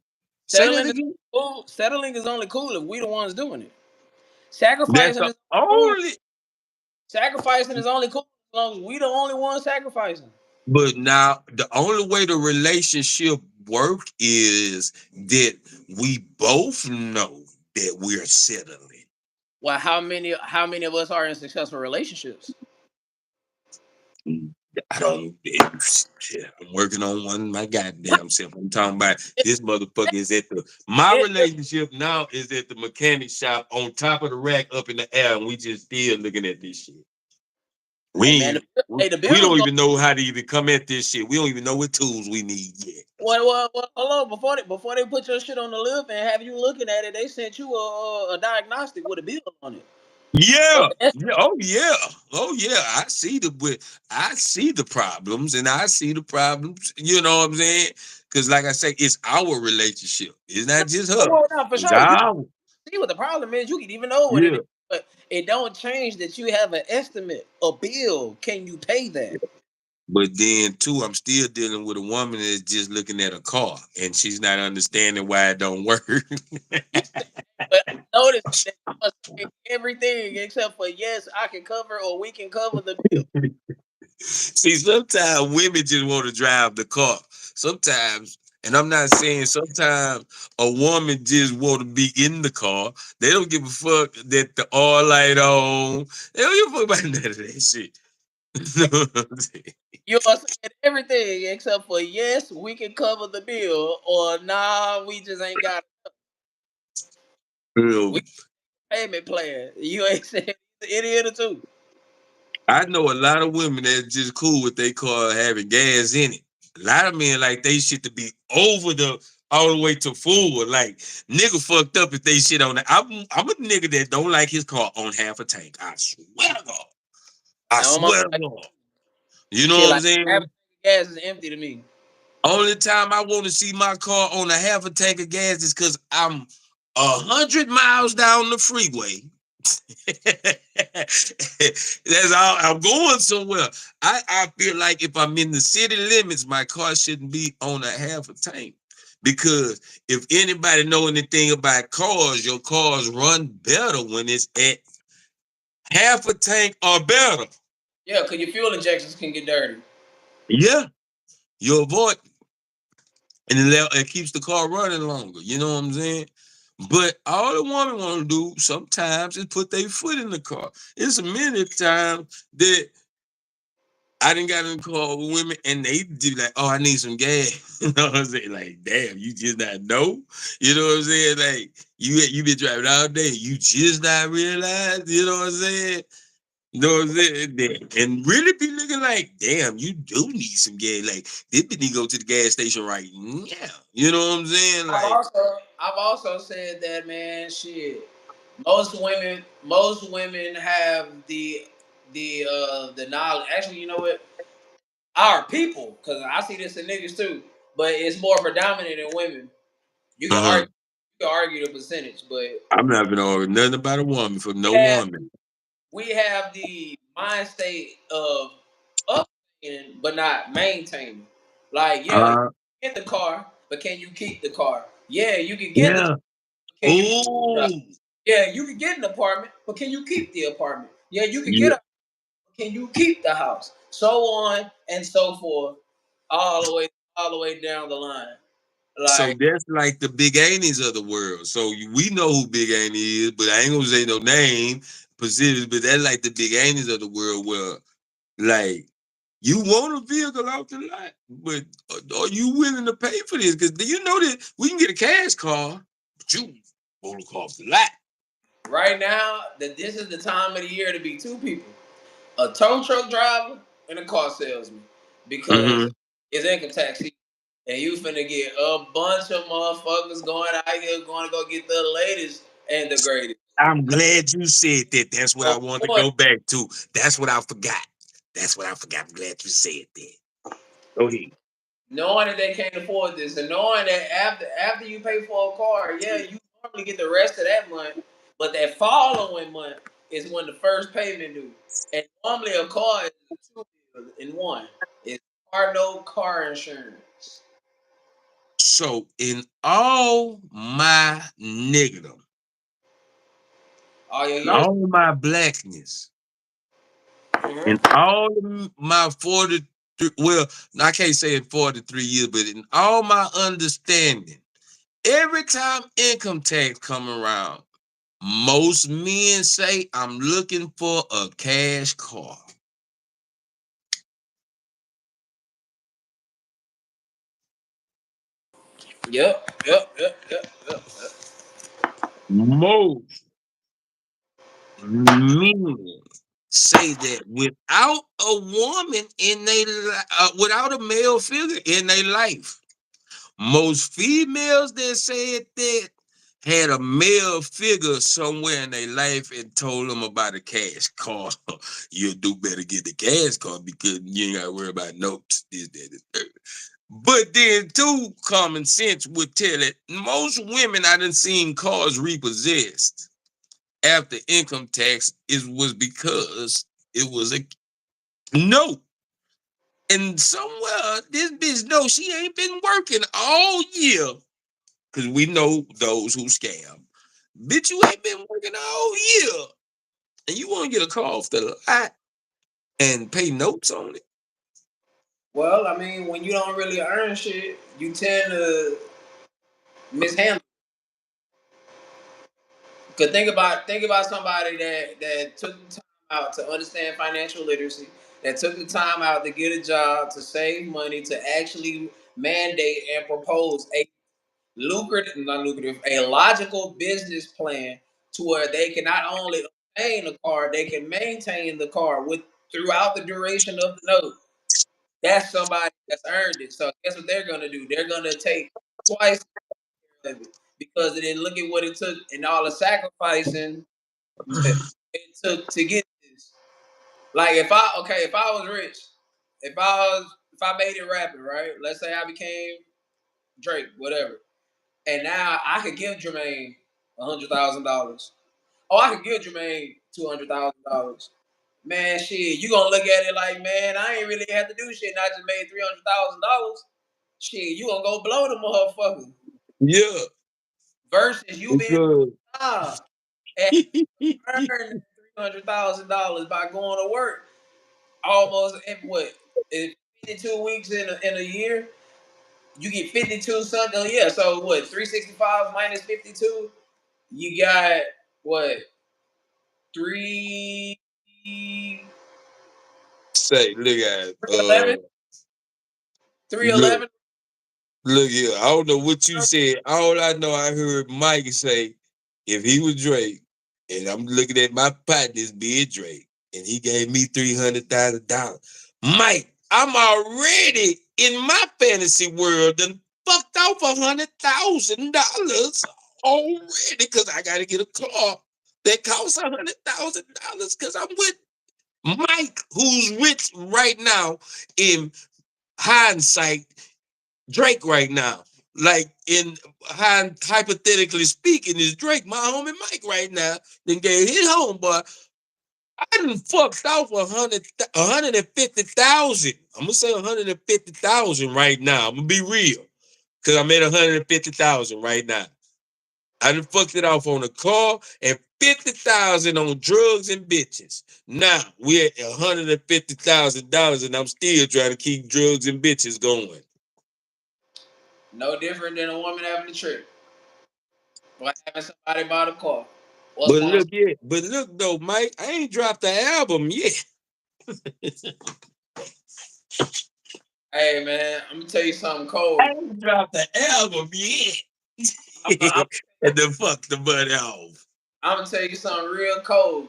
Say that Settling is again. cool. Settling is only cool if we the ones doing it. That's Sacrificing the is cool. only. Sacrificing is only cool as long as we the only ones sacrificing. But now the only way the relationship work is that we both know that we're settling. Well, how many of us are in successful relationships? I don't. Shit, I'm working on one my goddamn self. I'm talking about this motherfucker is at the. My It, relationship now is at the mechanic shop on top of the rack up in the air, and we just still looking at this shit. hey man, We ain't, the we bills don't go. even know how to even come at this shit. We don't even know what tools we need yet. Hello, before they put your shit on the lift and have you looking at it, they sent you a diagnostic with a bill on it. Yeah. That's Yeah. Oh yeah. Oh yeah. I see the problems and I see the problems. You know what I'm saying? Because like I say, it's our relationship. It's not just her. well, not for It's sure. You our see what the problem is. You can even know what it yeah. is, but it don't change that you have an estimate, a bill. Can you pay that? But then too, I'm still dealing with a woman that's just looking at a car and she's not understanding why it don't work. Yeah, but notice that you must say everything except for yes, I can cover or we can cover the bill. See, sometimes women just want to drive the car. Sometimes, and I'm not saying sometimes a woman just want to be in the car. They don't give a fuck that the oil light on. They don't give a fuck about none of that shit. You know what I'm saying? You are saying everything except for yes, we can cover the bill, or nah, we just ain't got You know, we payment plan. You ain't saying any of the two. I know a lot of women that just cool with their car having gas in it. A lot of men like they shit to be over the all the way to full. Like nigga fucked up if they shit on it. I'm a nigga that don't like his car on half a tank. I swear to God. I Now, my mama swear to like God. You know shit what I'm like half a saying? tank of gas is empty to me. Only time I want to see my car on a half a tank of gas is because I'm 100 miles down the freeway. That's all. I'm going somewhere. I feel like if I'm in the city limits, my car shouldn't be on a half a tank. Because if anybody know anything about cars, your cars run better when it's at half a tank or better. Yeah, because your fuel injections can get dirty. Yeah, you avoid, and it keeps the car running longer. You know what I'm saying? But all the woman want to do sometimes is put their foot in the car. It's a many times that I didn't got in the car with women and they do like, oh, I need some gas. You know what I'm saying? Like, damn, you just not know. You know what I'm saying? Like, you been driving all day, you just not realize. You know what I'm saying? You know what I'm saying? And really be looking like, damn, you do need some gas. Like, this bitch need to go to the gas station right now. You know what I'm saying? I've Like, also I've also said that, man, shit. Most women have the knowledge. Actually, you know what? Our people, because I see this in niggas too, but it's more predominant in women. You can uh-huh. argue, you can argue the percentage, but I'm not gonna argue nothing about a woman for we no have woman. we have the mind state of upgrading but not maintaining. Like, yeah, you Uh, get the car, but can you keep the car? Yeah, you can get the car, yeah. but can you keep the Ooh. job? Yeah, you can get an apartment, but can you keep the apartment? Yeah, you can get Yeah. a can you keep the house? So on and so forth, all the way down the line. So Like that's like the big aunties of the world. So we know who Big Auntie is, but I ain't gonna say no name, specific, but that's like the big aunties of the world where like you want a vehicle off the lot, but are you willing to pay for this? Because do you know that we can get a cash car, but you want to go off the lot. right now, that this is the time of the year to be two people: a tow truck driver and a car salesman, because Mm-hmm. it's income tax season, and you finna get a bunch of motherfuckers going out here going to go get the latest and the greatest. I'm glad you said that. That's what I So wanted to go back to. That's what I forgot. That's what I forgot. I'm glad you said that. Go ahead. knowing that they can't afford this, and knowing that after you pay for a car, yeah, you normally get the rest of that month, but that following month is when the first payment due. And normally a car is two bills in one. It's car note, car insurance. So in all my niggerdom, All your and years. all my blackness, Mhm. and all of my 43, well, I can't say in 43 years, but in all my understanding, every time income tax come around, most men say I'm looking for a cash car. Yep. Most men say that without a woman in without a male figure in their life. Most females that said that had a male figure somewhere in their life and told them about a cash car. You do better get the cash car because you ain't got to worry about notes. This, that, and third. But then, too, common sense would tell it most women I done seen cars repossessed after income tax was because it was a note. And somewhere this bitch knows she ain't been working all year. Cause we know those who scam. Bitch, you ain't been working all year. And you want to get a car off the lot and pay notes on it. Well, I mean, when you don't really earn shit, you tend to mishandle. Cause think about somebody that took the time out to understand financial literacy, that took the time out to get a job, to save money, to actually mandate and propose a lucrative, not lucrative, a logical business plan to where they can not only obtain a car, they can maintain the car with throughout the duration of the note. That's somebody that's earned it. So guess what they're gonna do? They're gonna take twice of it because they didn't look at what it took and all the sacrificing it took to get this. Like if I was rich, if I made it rapping, right? Let's say I became Drake, whatever, and now I could give Jermaine $100,000. Oh, I could give Jermaine $200,000. Man, shit, you gonna look at it like, man, I ain't really had to do shit. And I just made $300,000. Shit, you gonna go blow the motherfucker. Yeah, Versus you being because and earn $300,000 by going to work almost in what, in 52 weeks in a year. You get 52 something. Yeah, so what? 365 minus 52. You got what? Three. say, look at 311. 311. look, look here. I don't know what you said. All I know, I heard Mike say, if he was Drake, and I'm looking at my partners being Drake, and he gave me $300,000. Mike, I'm already in my fantasy world and fucked off $100,000 already because I got to get a car that costs $100,000 because I'm with Mike, who's rich right now in hindsight, Drake right now. Like in hypothetically speaking, is Drake my homie Mike right now? Then gave his homeboy. I done fucked off 150,000. I'm gonna say 150,000 right now. I'm gonna be real, cause I'm at 150,000 right now. I done fucked it off on a car and 50,000 on drugs and bitches. Now we're at $150,000 and I'm still trying to keep drugs and bitches going. No different than a woman having a trip. Or having somebody buy the car. Or But sponsor. look, yeah, but look though, Mike, I ain't dropped the album yet. Hey man, I'm gonna tell you something I cold. ain't dropped the album yet. I'm, I'm, And then fuck the money off. I'm gonna tell you something real cold.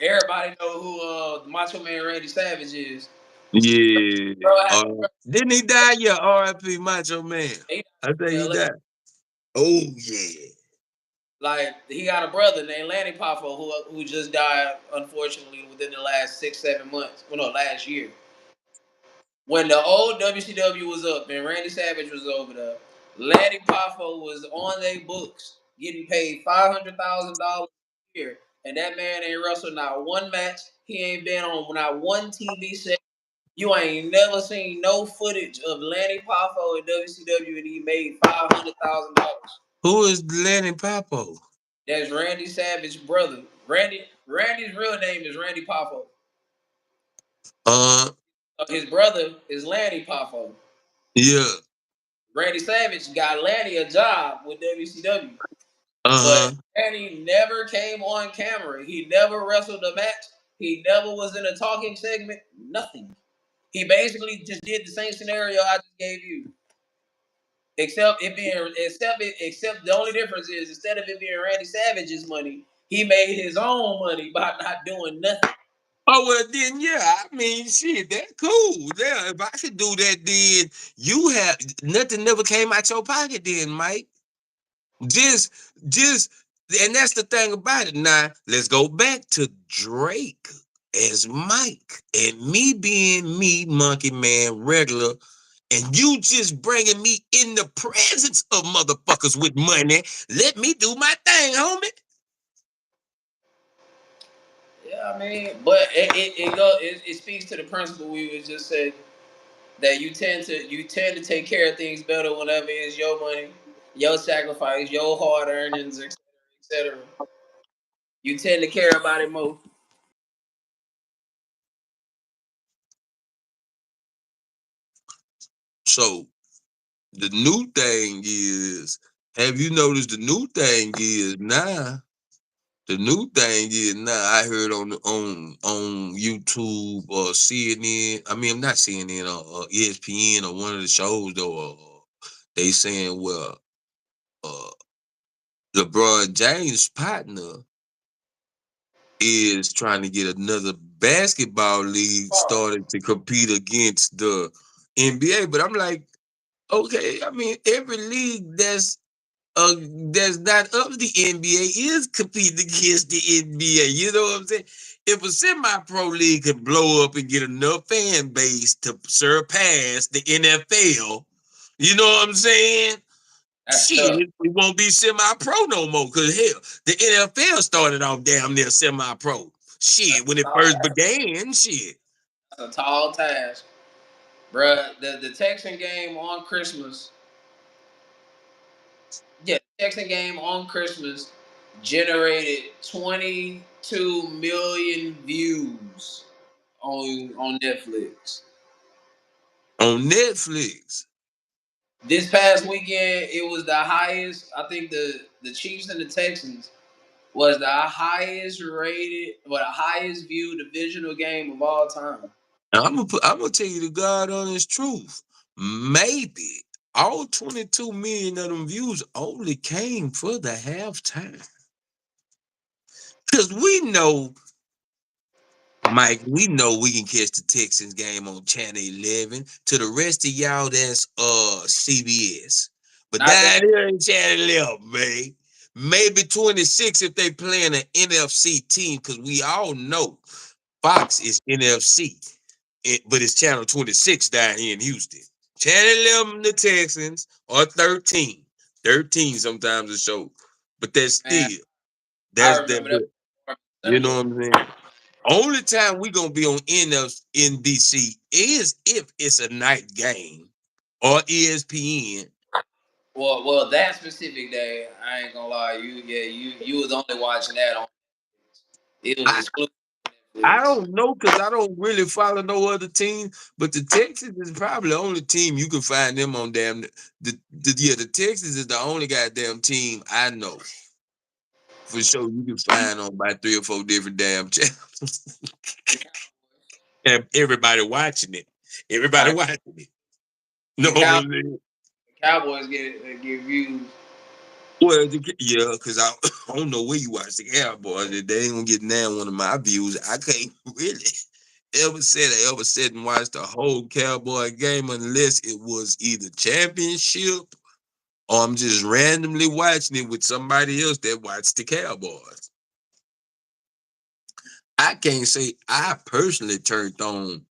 Everybody know who the Macho Man Randy Savage is. Yeah. Bro, had, Didn't he die? Yeah, R.I.P. Macho Man. he, I think he died. Oh yeah. like he got a brother named Lanny Poffo who just died unfortunately within the last 6-7 months. Well, no, last year. When the old WCW was up and Randy Savage was over there, Lanny Poffo was on their books getting paid $500,000 a year, and that man ain't wrestled not one match. He ain't been on not one TV set. You ain't never seen no footage of Lanny Poffo in WCW, and he made $500,000. Who is Lenny Popo? That's Randy Savage's brother. Randy's real name is Randy Poffo. Uh His brother is Lanny Poffo. yeah. Randy Savage got Lanny a job with WCW, but Uh-huh. Lanny never came on camera. He never wrestled a match. He never was in a talking segment. Nothing. He basically just did the same scenario I just gave you. Except the only difference is instead of it being Randy Savage's money, he made his own money by not doing nothing. Oh well, then yeah. I mean, shit, that's cool. Yeah, if I could do that, then you have nothing never came out your pocket, then, Mike. Just, just, and that's the thing about it. Now, let's go back to Drake as Mike and me being me, Monkey Man, regular, and you just bringing me in the presence of motherfuckers with money. Let me do my thing, homie. Yeah, I mean, but it speaks to the principle we was just said that you tend to take care of things better whenever it's your money, your sacrifice, your hard earnings, etc., etc. You tend to care about it more. So the new thing is, have you noticed the new thing is now? The new thing is now I heard on YouTube or CNN. I mean, not CNN or ESPN or one of the shows though. They saying well, uh, LeBron James' partner is trying to get another basketball league started to compete against the NBA. But I'm like, okay, I mean, every league that's not of the NBA is competing against the NBA. You know what I'm saying? If a semi-pro league could blow up and get enough fan base to surpass the NFL, you know what I'm saying? That's tough. Shit, we won't be semi-pro no more. Cause hell, the NFL started off damn near semi-pro. That's Shit, when it a first tall, began, shit. that's a tall task, bruh. The Texan game on Christmas, yeah, the Texan game on Christmas generated 22 million views on Netflix. On Netflix. This past weekend, it was the highest. I think the Chiefs and the Texans was the highest rated, or the highest viewed divisional game of all time. I'm gonna tell you the God honest truth. Maybe all 22 million of them views only came for the halftime. Cause we know, Mike, we know we can catch the Texans game on Channel 11. To the rest of y'all, that's CBS. But Not down that here in Channel 11, man. Maybe 26 if they playing an NFC team, because we all know Fox is NFC. But it's Channel 26 down here in Houston. Channel 11, the Texans, or 13. 13 sometimes a show. But that's man. still, I that's that, remember that but was you know similar. what I'm saying? Only time we gonna be on NBC is if it's a night game or ESPN. Well, that specific day, I ain't gonna lie, you was only watching that on. It was I, exclusive to I Netflix. don't know because I don't really follow no other team, but the Texans is probably the only team you can find them on damn the Texans is the only goddamn team I know for sure you can find on about 3 or 4 different damn channels. The And everybody watching it. Everybody Cow- watching it. No, the, Cow- the Cowboys get views. well, yeah, because I don't know where you watch the Cowboys. They ain't gonna get now one of my views. I can't really ever sit and watch the whole Cowboy game unless it was either championship or I'm just randomly watching it with somebody else that watched the Cowboys. I can't say I personally turned on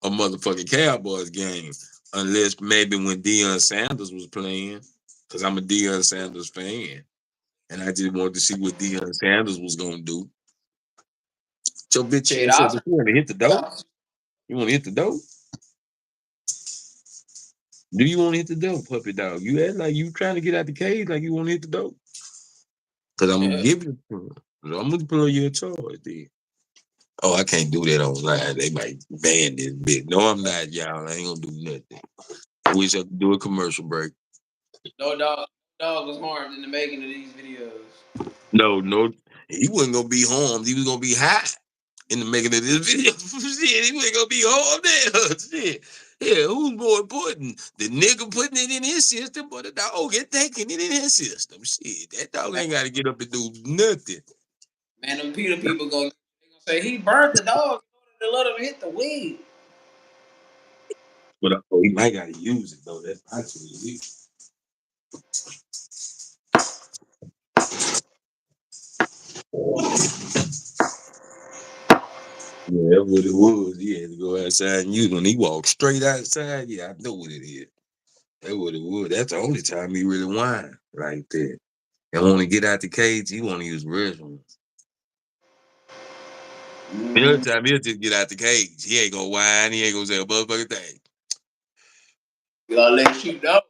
a motherfucking Cowboys game unless maybe when Deion Sanders was playing, because I'm a Deion Sanders fan. And I just wanted to see what Deion Sanders was gonna do. So bitch Shit, ass up. I'll But you want to hit the dope? You want to hit the dope? Do you want to hit the dope, puppy dog? You act like you trying to get out the cage, like you want to hit the dope. Cause I'm gonna yeah. give you. I'm gonna put you a charge, then. Oh, I can't do that online. They might ban this bitch. No, I'm not, y'all. I ain't gonna do nothing. I wish I could do a commercial break. No dog was harmed in the making of these videos. No, no, he wasn't gonna be harmed. He was gonna be high in the making of this video. Shit, he wasn't gonna be harmed there. Shit. Yeah, who's more important? The nigga putting it in his system or the dog get taking it in his system? Shit, that dog Man, ain't gotta get up and do nothing. man, them Peter people gonna say he burnt the dog in order to let him hit the weed. But he might gotta use it though. That's actually yeah, that's what it was. He had to go outside and use it. When he walked straight outside, yeah, I know what it is. That's what it was. That's the only time he really whined like that. And when he get out the cage, he want to use the restroom. The other Mm, time he'll just get out the cage. He ain't gonna whine. He ain't gonna say a motherfucking thing. we gotta let you know.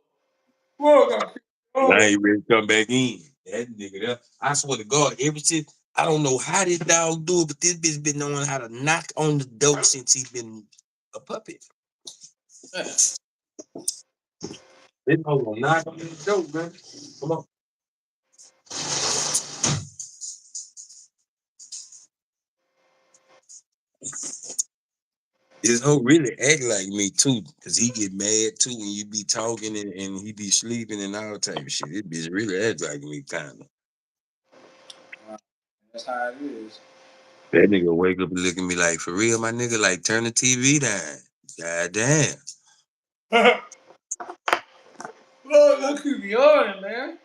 I Oh, ain't ready to come back in. That nigga there. I swear to God, ever since I don't know how this dog do it, but this bitch been knowing how to knock on the door since he been a puppet. man. This dog gonna knock on the door, man. Come on. This hoe really act like me too, cause he get mad too when you be talking and he be sleeping and all type of shit. This bitch really act like me, kinda. That's how it is. That nigga wake up and look at me like, for real, my nigga, like turn the TV down. God damn. Look, that keep me on, man.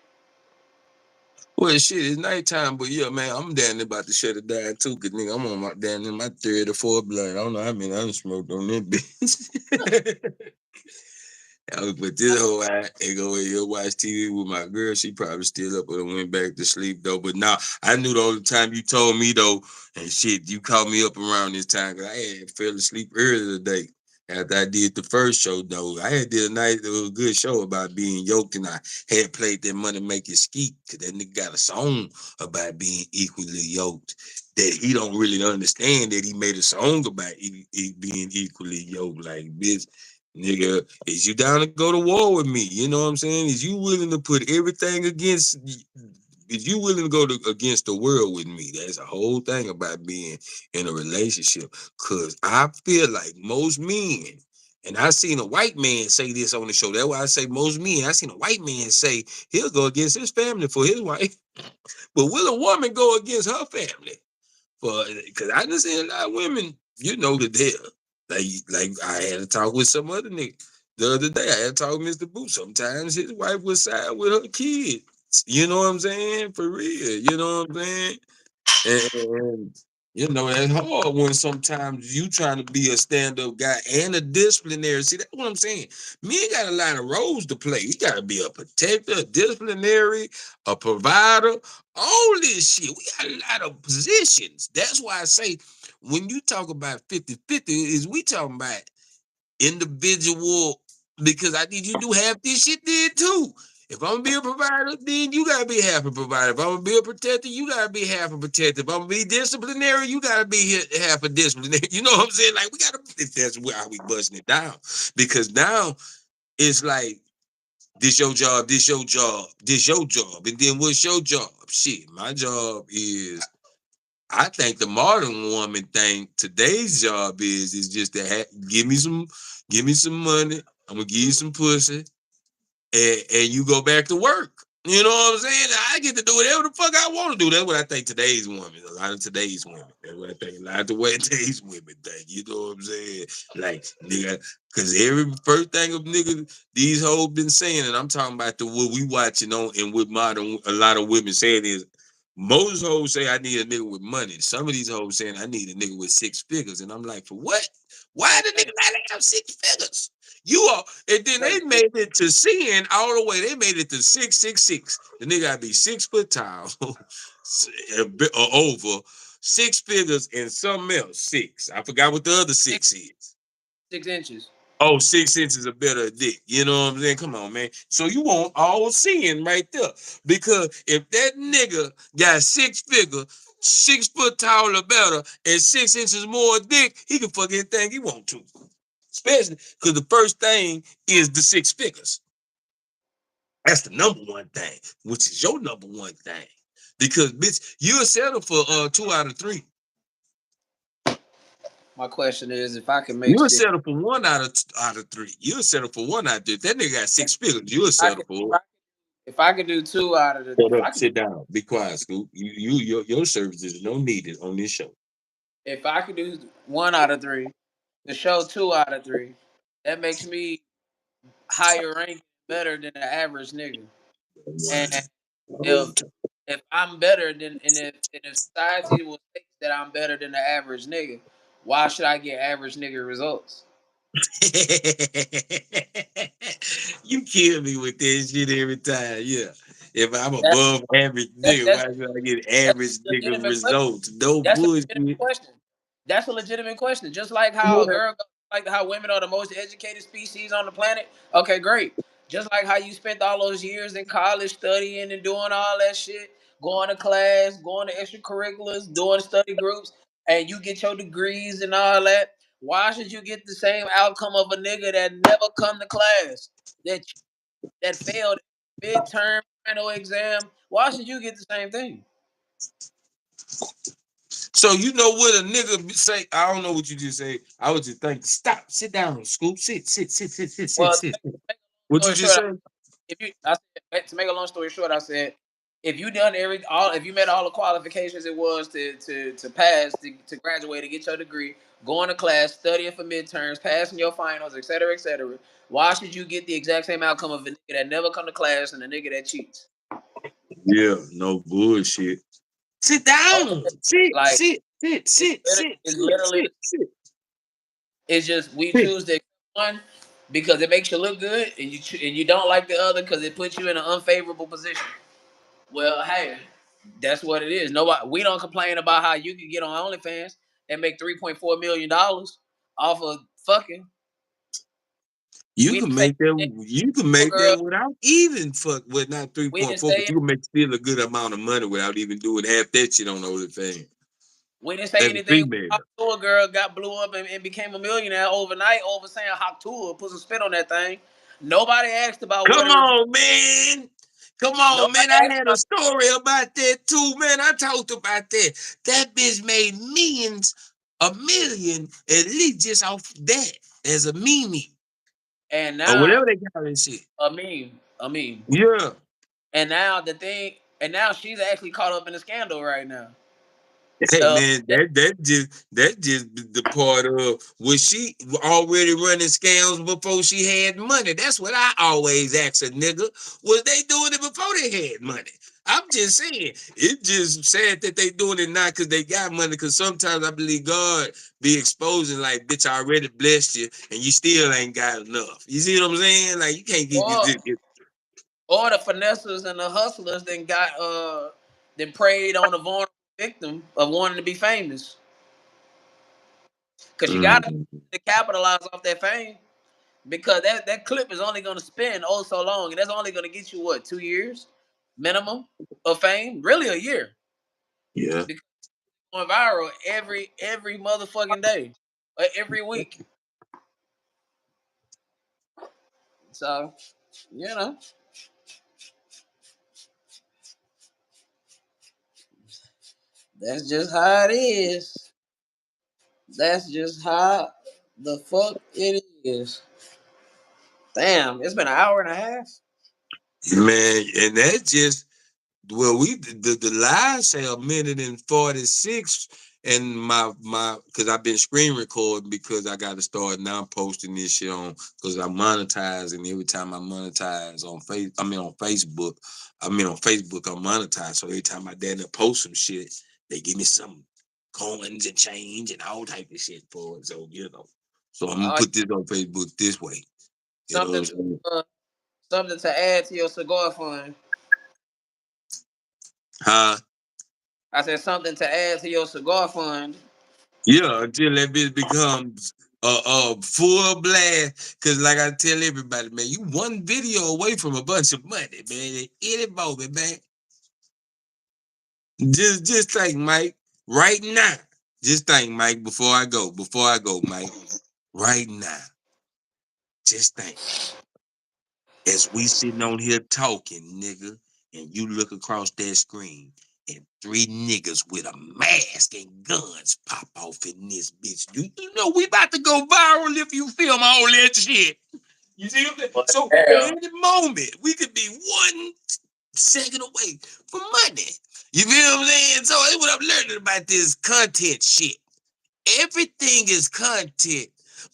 Well, shit, it's nighttime, but yeah, man, I'm down there about to shut it down too, cause nigga, I'm on my down in my third or fourth blunt. I don't know how many I done smoked on that bitch. I would put this whole eye and go in here watch TV with my girl. She probably still up and went back to sleep though. But now I knew the only time you told me though, and shit, you called me up around this time because I had fell asleep early today. After I did the first show though, I had did a nice, good show about being yoked, and I had played that Money Make It Skeet because that nigga got a song about being equally yoked. That he don't really understand that he made a song about being equally yoked. Like, bitch, nigga, is you down to go to war with me? You know what I'm saying? Is you willing to put everything against? Is you willing to go against the world with me? That's a whole thing about being in a relationship. Cause I feel like most men, and I seen a white man say this on the show. That's why I say most men. I seen a white man say he'll go against his family for his wife, but will a woman go against her family? For because I just seen a lot of women, you know, the deal. Like I had to talk with some other nigga the other day. I had to talk with Mr. Boo. Sometimes his wife would side with her kids. You know what I'm saying? For real. You know what I'm saying? And you know, it's hard when sometimes you trying to be a stand-up guy and a disciplinary. See, that's what I'm saying. Men got a lot of roles to play. You gotta be a protector, a disciplinary, a provider, all this shit. We got a lot of positions. That's why I say when you talk about 50-50, is we talking about individual, because I need you to do half this shit then too. If I'm gonna be a provider, then you gotta be half a provider. If I'm gonna be a protector, you gotta be half a protector. If I'm gonna be disciplinary, you gotta be half a disciplinary. You know what I'm saying? Like we gotta. That's how we busting it down. Because now it's like this your job, this your job, this your job, and then what's your job? Shit, my job is. I think the modern woman think today's job is just to give me some money. I'm gonna give you some pussy, and you go back to work. You know what I'm saying? I get to do whatever the fuck I want to do. That's what I think today's woman. A lot of today's women. That's what I think. A lot of the way today's women think. You know what I'm saying? Like nigga, because every first thing of nigga these hoes been saying, and I'm talking about the what we watching on and what modern a lot of women saying is. Most hoes say I need a nigga with money. Some of these hoes saying I need a nigga with six figures, and I'm like, for what? Why the nigga gotta have six figures? You are, and then they made it to sin all the way. They made it to 666. The nigga gotta be 6 foot tall, or over, six figures, and something else. Six. I forgot what the other six is. 6 inches. Oh, 6 inches of better dick. You know what I'm saying? Come on, man. So you want all seeing right there. Because if that nigga got six figure, 6 foot tall or better, and 6 inches more dick, he can fuck anything he want to. Especially because the first thing is the six figures. That's the number one thing, which is your number one thing. Because bitch, you'll settle for 2 out of 3. My question is, if I can make You'll six, settle for one out of 3. You'll settle for one out of 3. That nigga got six figures. You'll I settle could, for. if I could do two out of the, Shut if I up. could do, Sit down. Be quiet, Scoop. Your services no needed on this show. if I could do 1 out of 3, the show 2 out of 3, that makes me higher rank, better than the average nigga. And if if I'm better than, and if society will think that I'm better than the average nigga, why should I get average nigga results? You kill me with this shit every time. Yeah. If I'm That's above average that, nigga, why that's should I get that's average a nigga legitimate question. results? No That's a legitimate bullshit. question. That's a legitimate question. Just like how a Yeah. girl, like how women are the most educated species on the planet. Okay, great. Just like how you spent all those years in college studying and doing all that shit, going to class, going to extracurriculars, doing study groups, and you get your degrees and all that. Why should you get the same outcome of a nigga that never come to class, that that failed midterm final exam? Why should you get the same thing? So you know what a nigga say? I don't know what you just say. I was just thinking, stop, sit down, Scoop, Well, sit. to make a What you long story just short, say? if you, I said, to make a long story short, I said, if you done if you met all the qualifications it was to pass, to graduate, to get your degree, going to class, studying for midterms, passing your finals, etc., why should you get the exact same outcome of a nigga that never come to class and a nigga that cheats? Yeah, no bullshit. Sit Okay, down. Sit, like sit, sit, it's sit, literally, sit, it's sit, literally sit, sit, it's just we sit. choose to accept one because it makes you look good, and you don't like the other because it puts you in an unfavorable position. Well, hey, that's what it is. Nobody, we don't complain about how you can get on OnlyFans and make $3.4 million off of fucking. You We can didn't say make that. You can make that girl. without even fuck with not three We point didn't four, but say you can make still a good amount of money without even doing half that shit on OnlyFans we didn't say as a anything. female. Hawk Tour girl got blew up and became a millionaire overnight over saying Hawk Tour put some spit on that thing. Nobody asked about what Come it was. on, man. Come on, Nobody man. I asked had a about. story about that too, man. I talked about that. That bitch made millions, a million, at least just off that as a meme And or now whatever they call that shit. a meme. Yeah. And now the thing, and now she's actually caught up in a scandal right now. Hey Uh, man, that just the part of was she already running scams before she had money? That's what I always ask a nigga. Was they doing it before they had money? I'm just saying. It's just sad that they doing it now because they got money. Because sometimes I believe God be exposing like, bitch, I already blessed you, and you still ain't got enough. You see what I'm saying? Like you can't get or this. or the finessers and the hustlers then preyed on the vulnerable victim of wanting to be famous. Because you got Mm, to capitalize off that fame. Because that clip is only going to spin oh so long, and that's only going to get you what 2 years minimum of fame, really a year. yeah. Because it's going viral every motherfucking day, or every week. So you know that's just how it is. That's just how the fuck it is. Damn, it's been an hour and a half. Man, and that just well, the live say a minute and 46, and my because I've been screen recording because I got to start now posting this shit on because I monetize, and every time I monetize on on Facebook, on Facebook I'm monetized. So every time my dad post some shit, they give me some coins and change and all type of shit for it. So so I'm gonna Uh, put this on Facebook this way. You know what something I'm to saying? uh, something to add to your cigar fund. Huh? I said something to add to your cigar fund. Yeah, until that bitch becomes a full blast. Cause like I tell everybody, man, you one video away from a bunch of money, man. At any moment, man. Just think, Mike, right now. Just think, Mike, before I go, Mike, right now. Just think. As we sitting on here talking, nigga, and you look across that screen, and three niggas with a mask and guns pop off in this bitch. You know we about to go viral if you film all that shit. You see what I'm saying? But So at hell, any moment, we could be 1 second away from money. You feel what I'm saying? So that's what I'm learning about this content shit. Everything is content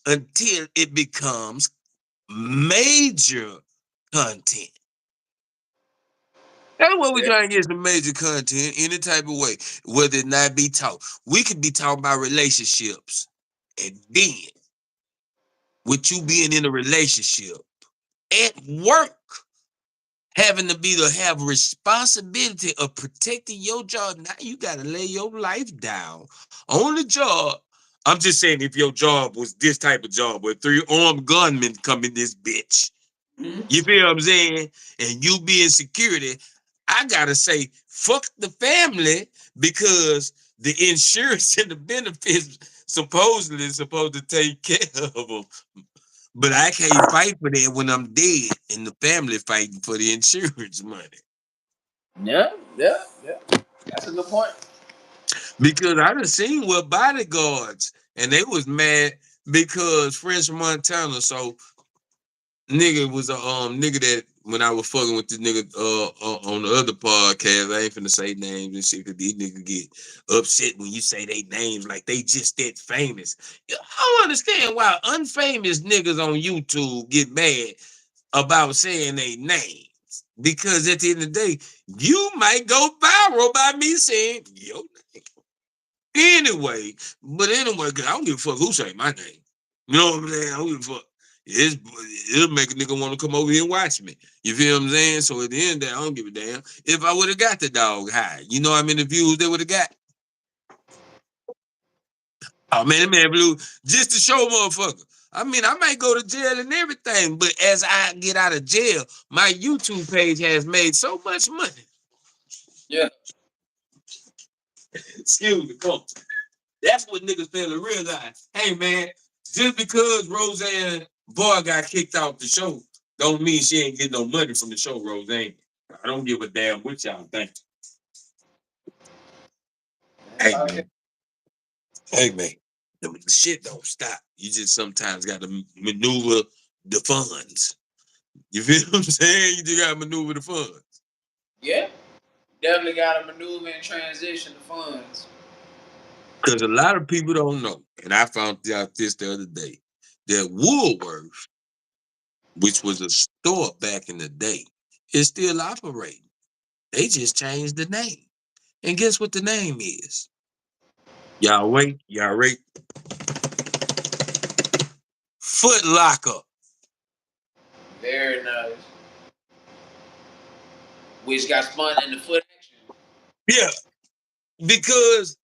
until it becomes major content. That's what we yeah. trying to get some major content any type of way, whether it not be taught. We could be talking about relationships, and then with you being in a relationship at work, having to be to have responsibility of protecting your job. Now you got to lay your life down on the job. I'm just saying, if your job was this type of job where three armed gunmen come in this bitch, you feel what I'm saying? And you be in security, I gotta say, fuck the family because the insurance and the benefits supposedly supposed to take care of them. But I can't fight for that when I'm dead and the family fighting for the insurance money. Yeah, yeah, yeah. That's a good point. Because I done seen what bodyguards and they was mad because French Montana. So nigga was a nigga that when I was fucking with this nigga on the other podcast, I ain't finna say names and shit because these niggas get upset when you say they names like they just that famous. I don't understand why unfamous niggas on YouTube get mad about saying they names. Because at the end of the day, you might go viral by me saying yo anyway. But anyway, cause I don't give a fuck who say my name. You know what I'm saying? I don't give a fuck. It'll make a nigga want to come over here and watch me. You feel what I'm saying? So at the end of that, I don't give a damn. If I would have got the dog high, you know how many views they would have got? Oh man, that man blue just to show motherfucker. I mean, I might go to jail and everything, but as I get out of jail, my YouTube page has made so much money. Yeah. Excuse me, come on. That's what niggas fail to realize. Hey man, just because Roseanne Boy got kicked off the show, don't mean she ain't getting no money from the show, Roseanne. I don't give a damn what y'all think. Hey man, hey man, the shit don't stop. You just sometimes got to maneuver the funds. You feel what I'm saying? You just got to maneuver the funds. Yeah. Definitely got to maneuver and transition the funds. Because a lot of people don't know, and I found out this the other day, that Woolworth, which was a store back in the day, is still operating. They just changed the name. And guess what the name is? Y'all wait, y'all rate. Foot Locker. Very nice. Which got spun in the foot action. Yeah, because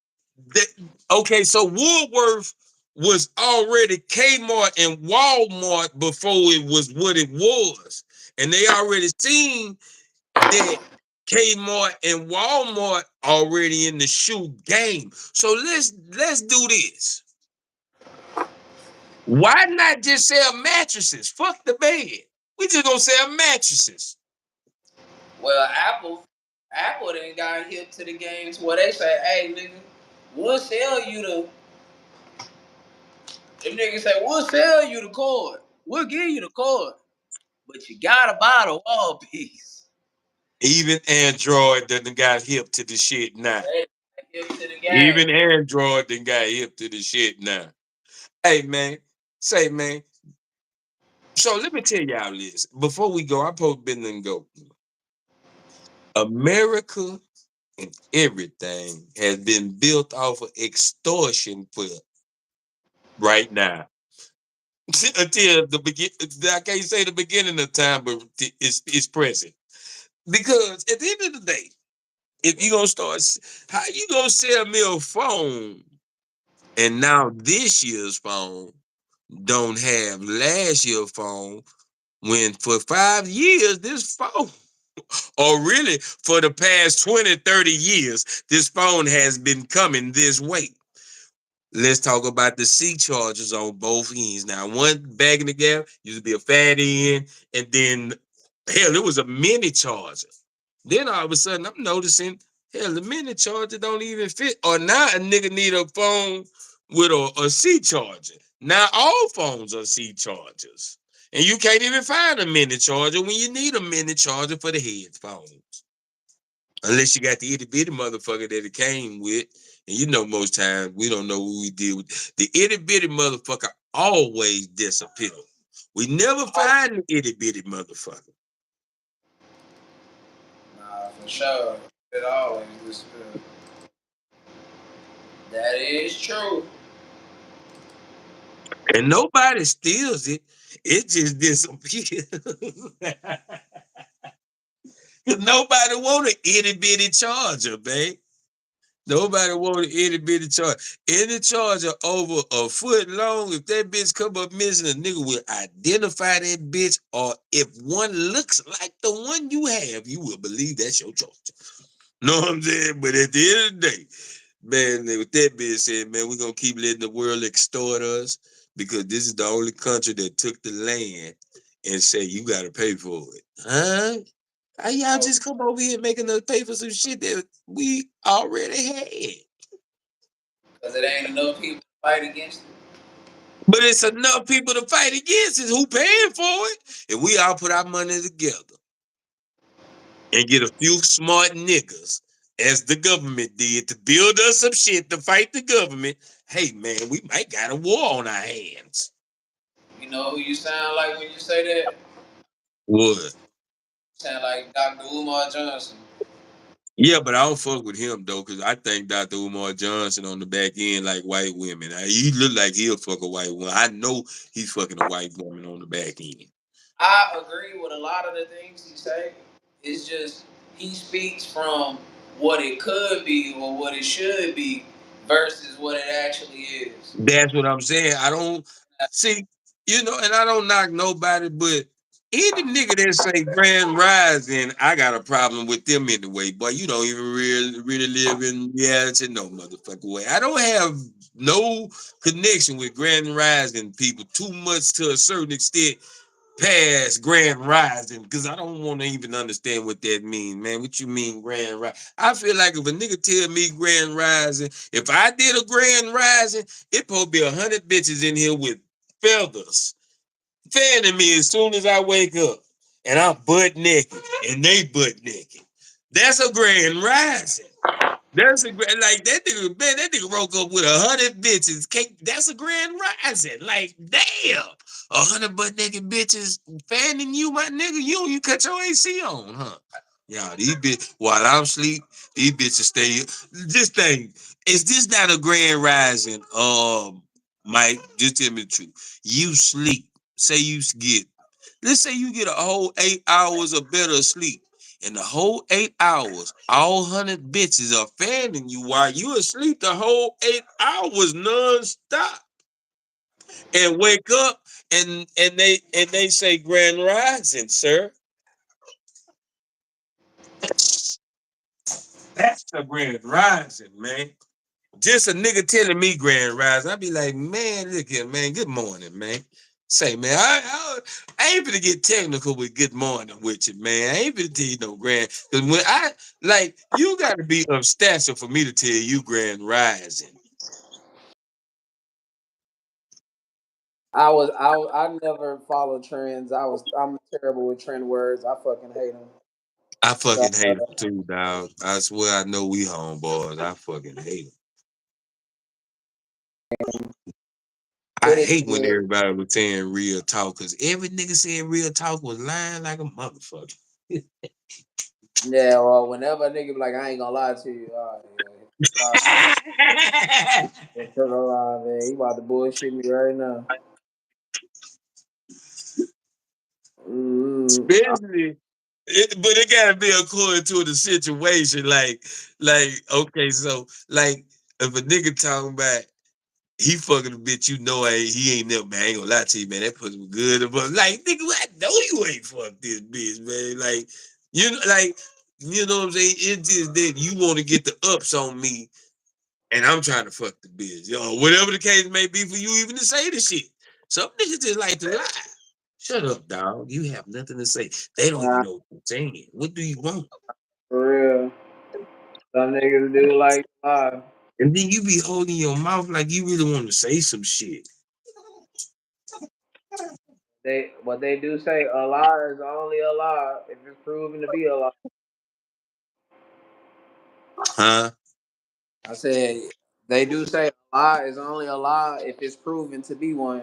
okay, so Woolworth was already Kmart and Walmart before it was what it was. And they already seen that Kmart and Walmart already in the shoe game. So let's do this. Why not just sell mattresses? Fuck the bed. We just gonna sell mattresses. Well, Apple then got hip to the game to where they say, hey nigga, we'll sell you the them niggas say, we'll sell you the cord. We'll give you the cord. But you gotta buy the wall piece. Even Android done got hip to the shit now. They hip to the game. Even Android done got hip to the shit now. Hey man, say man. So let me tell y'all this. Before we go, I post business and go. America and everything has been built off of extortion for right now. Until the begin, I can't say the beginning of time, but it's present. Because at the end of the day, if you gonna start, how you gonna sell me a phone, and now this year's phone don't have last year's phone, when for 5 years this phone, or really for the past 20, 30 years, this phone has been coming this way. Let's talk about the C chargers on both ends. Now, one back in the gap used to be a fat end, and then hell, it was a mini charger. Then all of a sudden, I'm noticing, hell, the mini charger don't even fit. Or now a nigga need a phone with a C charger. Now all phones are C chargers. And you can't even find a mini charger when you need a mini charger for the headphones. Unless you got the itty bitty motherfucker that it came with. And you know, most times we don't know what we did with the itty bitty motherfucker always disappear. We never find the itty bitty motherfucker. Nah, for sure. It always disappears. That is true. And nobody steals it. It just disappears. Cause nobody want an itty bitty charger, babe. Nobody want an itty bitty charger. Any charger over a foot long, if that bitch come up missing, a nigga will identify that bitch. Or if one looks like the one you have, you will believe that's your charger. Know what I'm saying? But at the end of the day, man, with that being said, man, we're gonna keep letting the world extort us because this is the only country that took the land and say you gotta pay for it. Huh? How y'all just come over here making us pay for some shit that we already had? Because it ain't enough people to fight against it. But it's enough people to fight against it. Who paying for it? If we all put our money together and get a few smart niggas, as the government did, to build us some shit to fight the government, hey man, we might got a war on our hands. You know who you sound like when you say that? What? Sound like Dr. Umar Johnson. Yeah, but I don't fuck with him though, cause I think Dr. Umar Johnson on the back end like white women. He look like he'll fuck a white woman. I know he's fucking a white woman on the back end. I agree with a lot of the things he say. It's just he speaks from what it could be or what it should be versus what it actually is. That's what I'm saying. I don't see, and I don't knock nobody, but any nigga that say Grand Rising, I got a problem with them anyway. But you don't even really live in reality, no motherfucking way. I don't have no connection with Grand Rising people too much to a certain extent past Grand Rising because I don't want to even understand what that means, man. What you mean Grand Rising? I feel like if a nigga tell me Grand Rising, if I did a Grand Rising, it probably be 100 bitches in here with feathers fanning me as soon as I wake up, and I'm butt naked, and they butt naked. That's a Grand Rising. That's a great like that nigga, man. That nigga woke up with 100 bitches. That's a Grand Rising. Like, damn, 100 butt naked bitches fanning you, my nigga. You cut your AC on, huh? Yeah, these bitches while I'm asleep, these bitches stay here. This thing is this not a Grand Rising? Mike, just tell me the truth. You sleep. Say you get. Let's say you get a whole 8 hours of better sleep. In the whole 8 hours, all 100 bitches are fanning you while you asleep the whole 8 hours non-stop. And wake up and they say Grand Rising, sir. That's the Grand Rising, man. Just a nigga telling me Grand Rising, I be like, man, look here, man. Good morning, man. Say, man, I ain't gonna get technical with good morning with you, man. I ain't gonna tell you no grand. Cause when you gotta be of stature for me to tell you Grand Rising. I never follow trends. I'm terrible with trend words. I fucking hate them. I So fucking hate them too, dog. I swear I know we homeboys. I fucking hate them. I it hate when is. everybody was saying real talk, cause every nigga saying real talk was lying like a motherfucker. Yeah, well, whenever a nigga be like, I ain't gonna lie to you, yeah, took a lie, man. He about to bullshit me right now. Mm, But it gotta be according to the situation. Like, okay, so like if a nigga talking about he fucking a bitch, he ain't never, man. I ain't gonna lie to you, man. That pussy was good, but like, nigga, I know you ain't fucked this bitch, man. You know what I'm saying? It's just that you want to get the ups on me, and I'm trying to fuck the bitch, whatever the case may be for you, even to say the shit. Some niggas just like to lie. Shut up, dog. You have nothing to say. They don't even nah, know what you're saying. What do you want? for real. Some niggas do like to lie. And then you be holding your mouth like you really want to say some shit. They do say a lie is only a lie if it's proven to be a lie. Huh? I said they do say a lie is only a lie if it's proven to be one.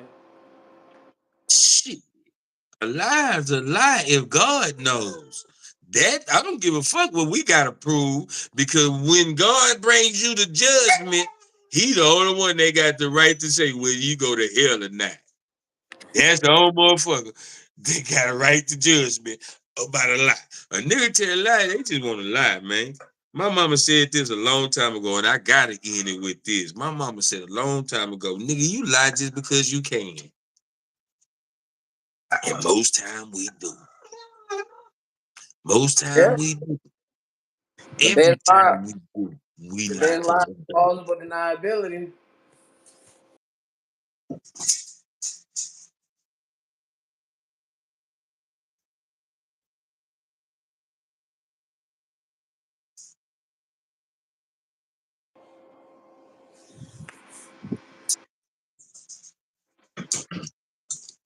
Shit. A lie is a lie if God knows. That I don't give a fuck what we gotta prove because when God brings you to judgment, he the only one that got the right to say whether you go to hell or not. That's the only motherfucker. They got a right to judgment about a lie. A nigga tell a lie, they just want to lie, man. My mama said this a long time ago, and I gotta end it with this. My mama said a long time ago, nigga, you lie just because you can. And most time we do. Most time Yeah, we do. but then Every lie, time we do, we but lie then to lie one another. plausible deniability.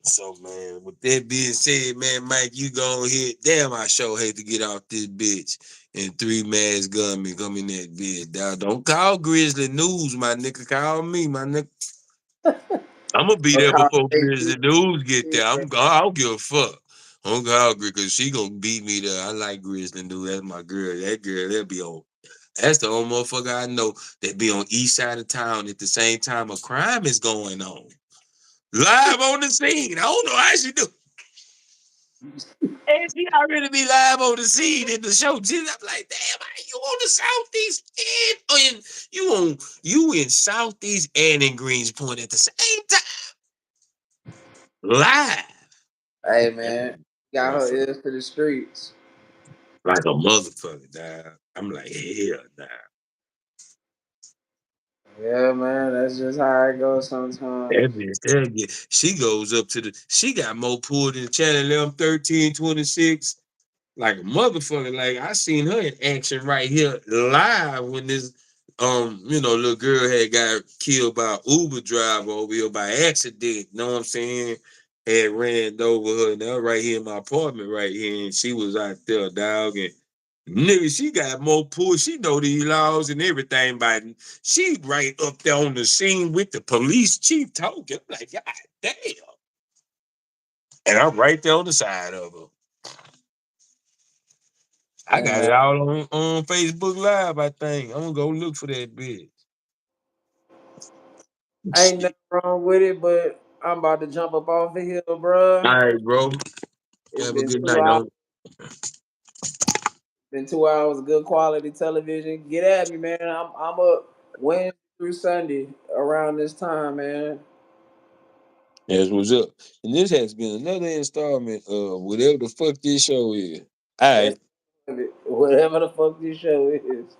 So man, with that being said, man, Mike, you go ahead. Damn, I sure hate to get off this bitch and three mass gunmen come in that bitch. Dog. Don't call Grizzly News, my nigga. Call me, my nigga. I'm gonna be Or there call before they Grizzly News get there. I don't give a fuck. On God, because she gonna beat me there. I like Grizzly, dude. That's my girl. That girl, that be on. That's the only motherfucker I know that be on east side of town at the same time a crime is going on. Live on the scene. I don't know how she do. And she already be live on the scene in the show. Just I'm like, damn, you on the southeast and you in southeast and in Greenspoint at the same time. Live. Hey man, got her Motherfucker. ears to the streets. Like a motherfucker, dog. I'm like, hell nah. Yeah, man, that's just how it goes sometimes. She goes up to she got more pulled in channel M 1326. Like a motherfucker. Like I seen her in action right here live when this little girl had got killed by an Uber driver over here by accident. You know what I'm saying? Had ran over her and that was right here in my apartment right here. And she was out there, dog. And nigga, she got more pull. She know these laws and everything, but she right up there on the scene with the police chief talking. I'm like, God damn. And I'm right there on the side of her. I Hey got man, it all on Facebook Live, I think. I'm gonna go look for that bitch. ain't nothing wrong with it, but I'm about to jump up off the hill, bruh. All right, bro. It's Have a been good two night. hours. On Been 2 hours of good quality television. Get at me, man. I'm up Wednesday through Sunday around this time, man. That's what's up. And this has been another installment of whatever the fuck this show is. All That's right. whatever the fuck this show is.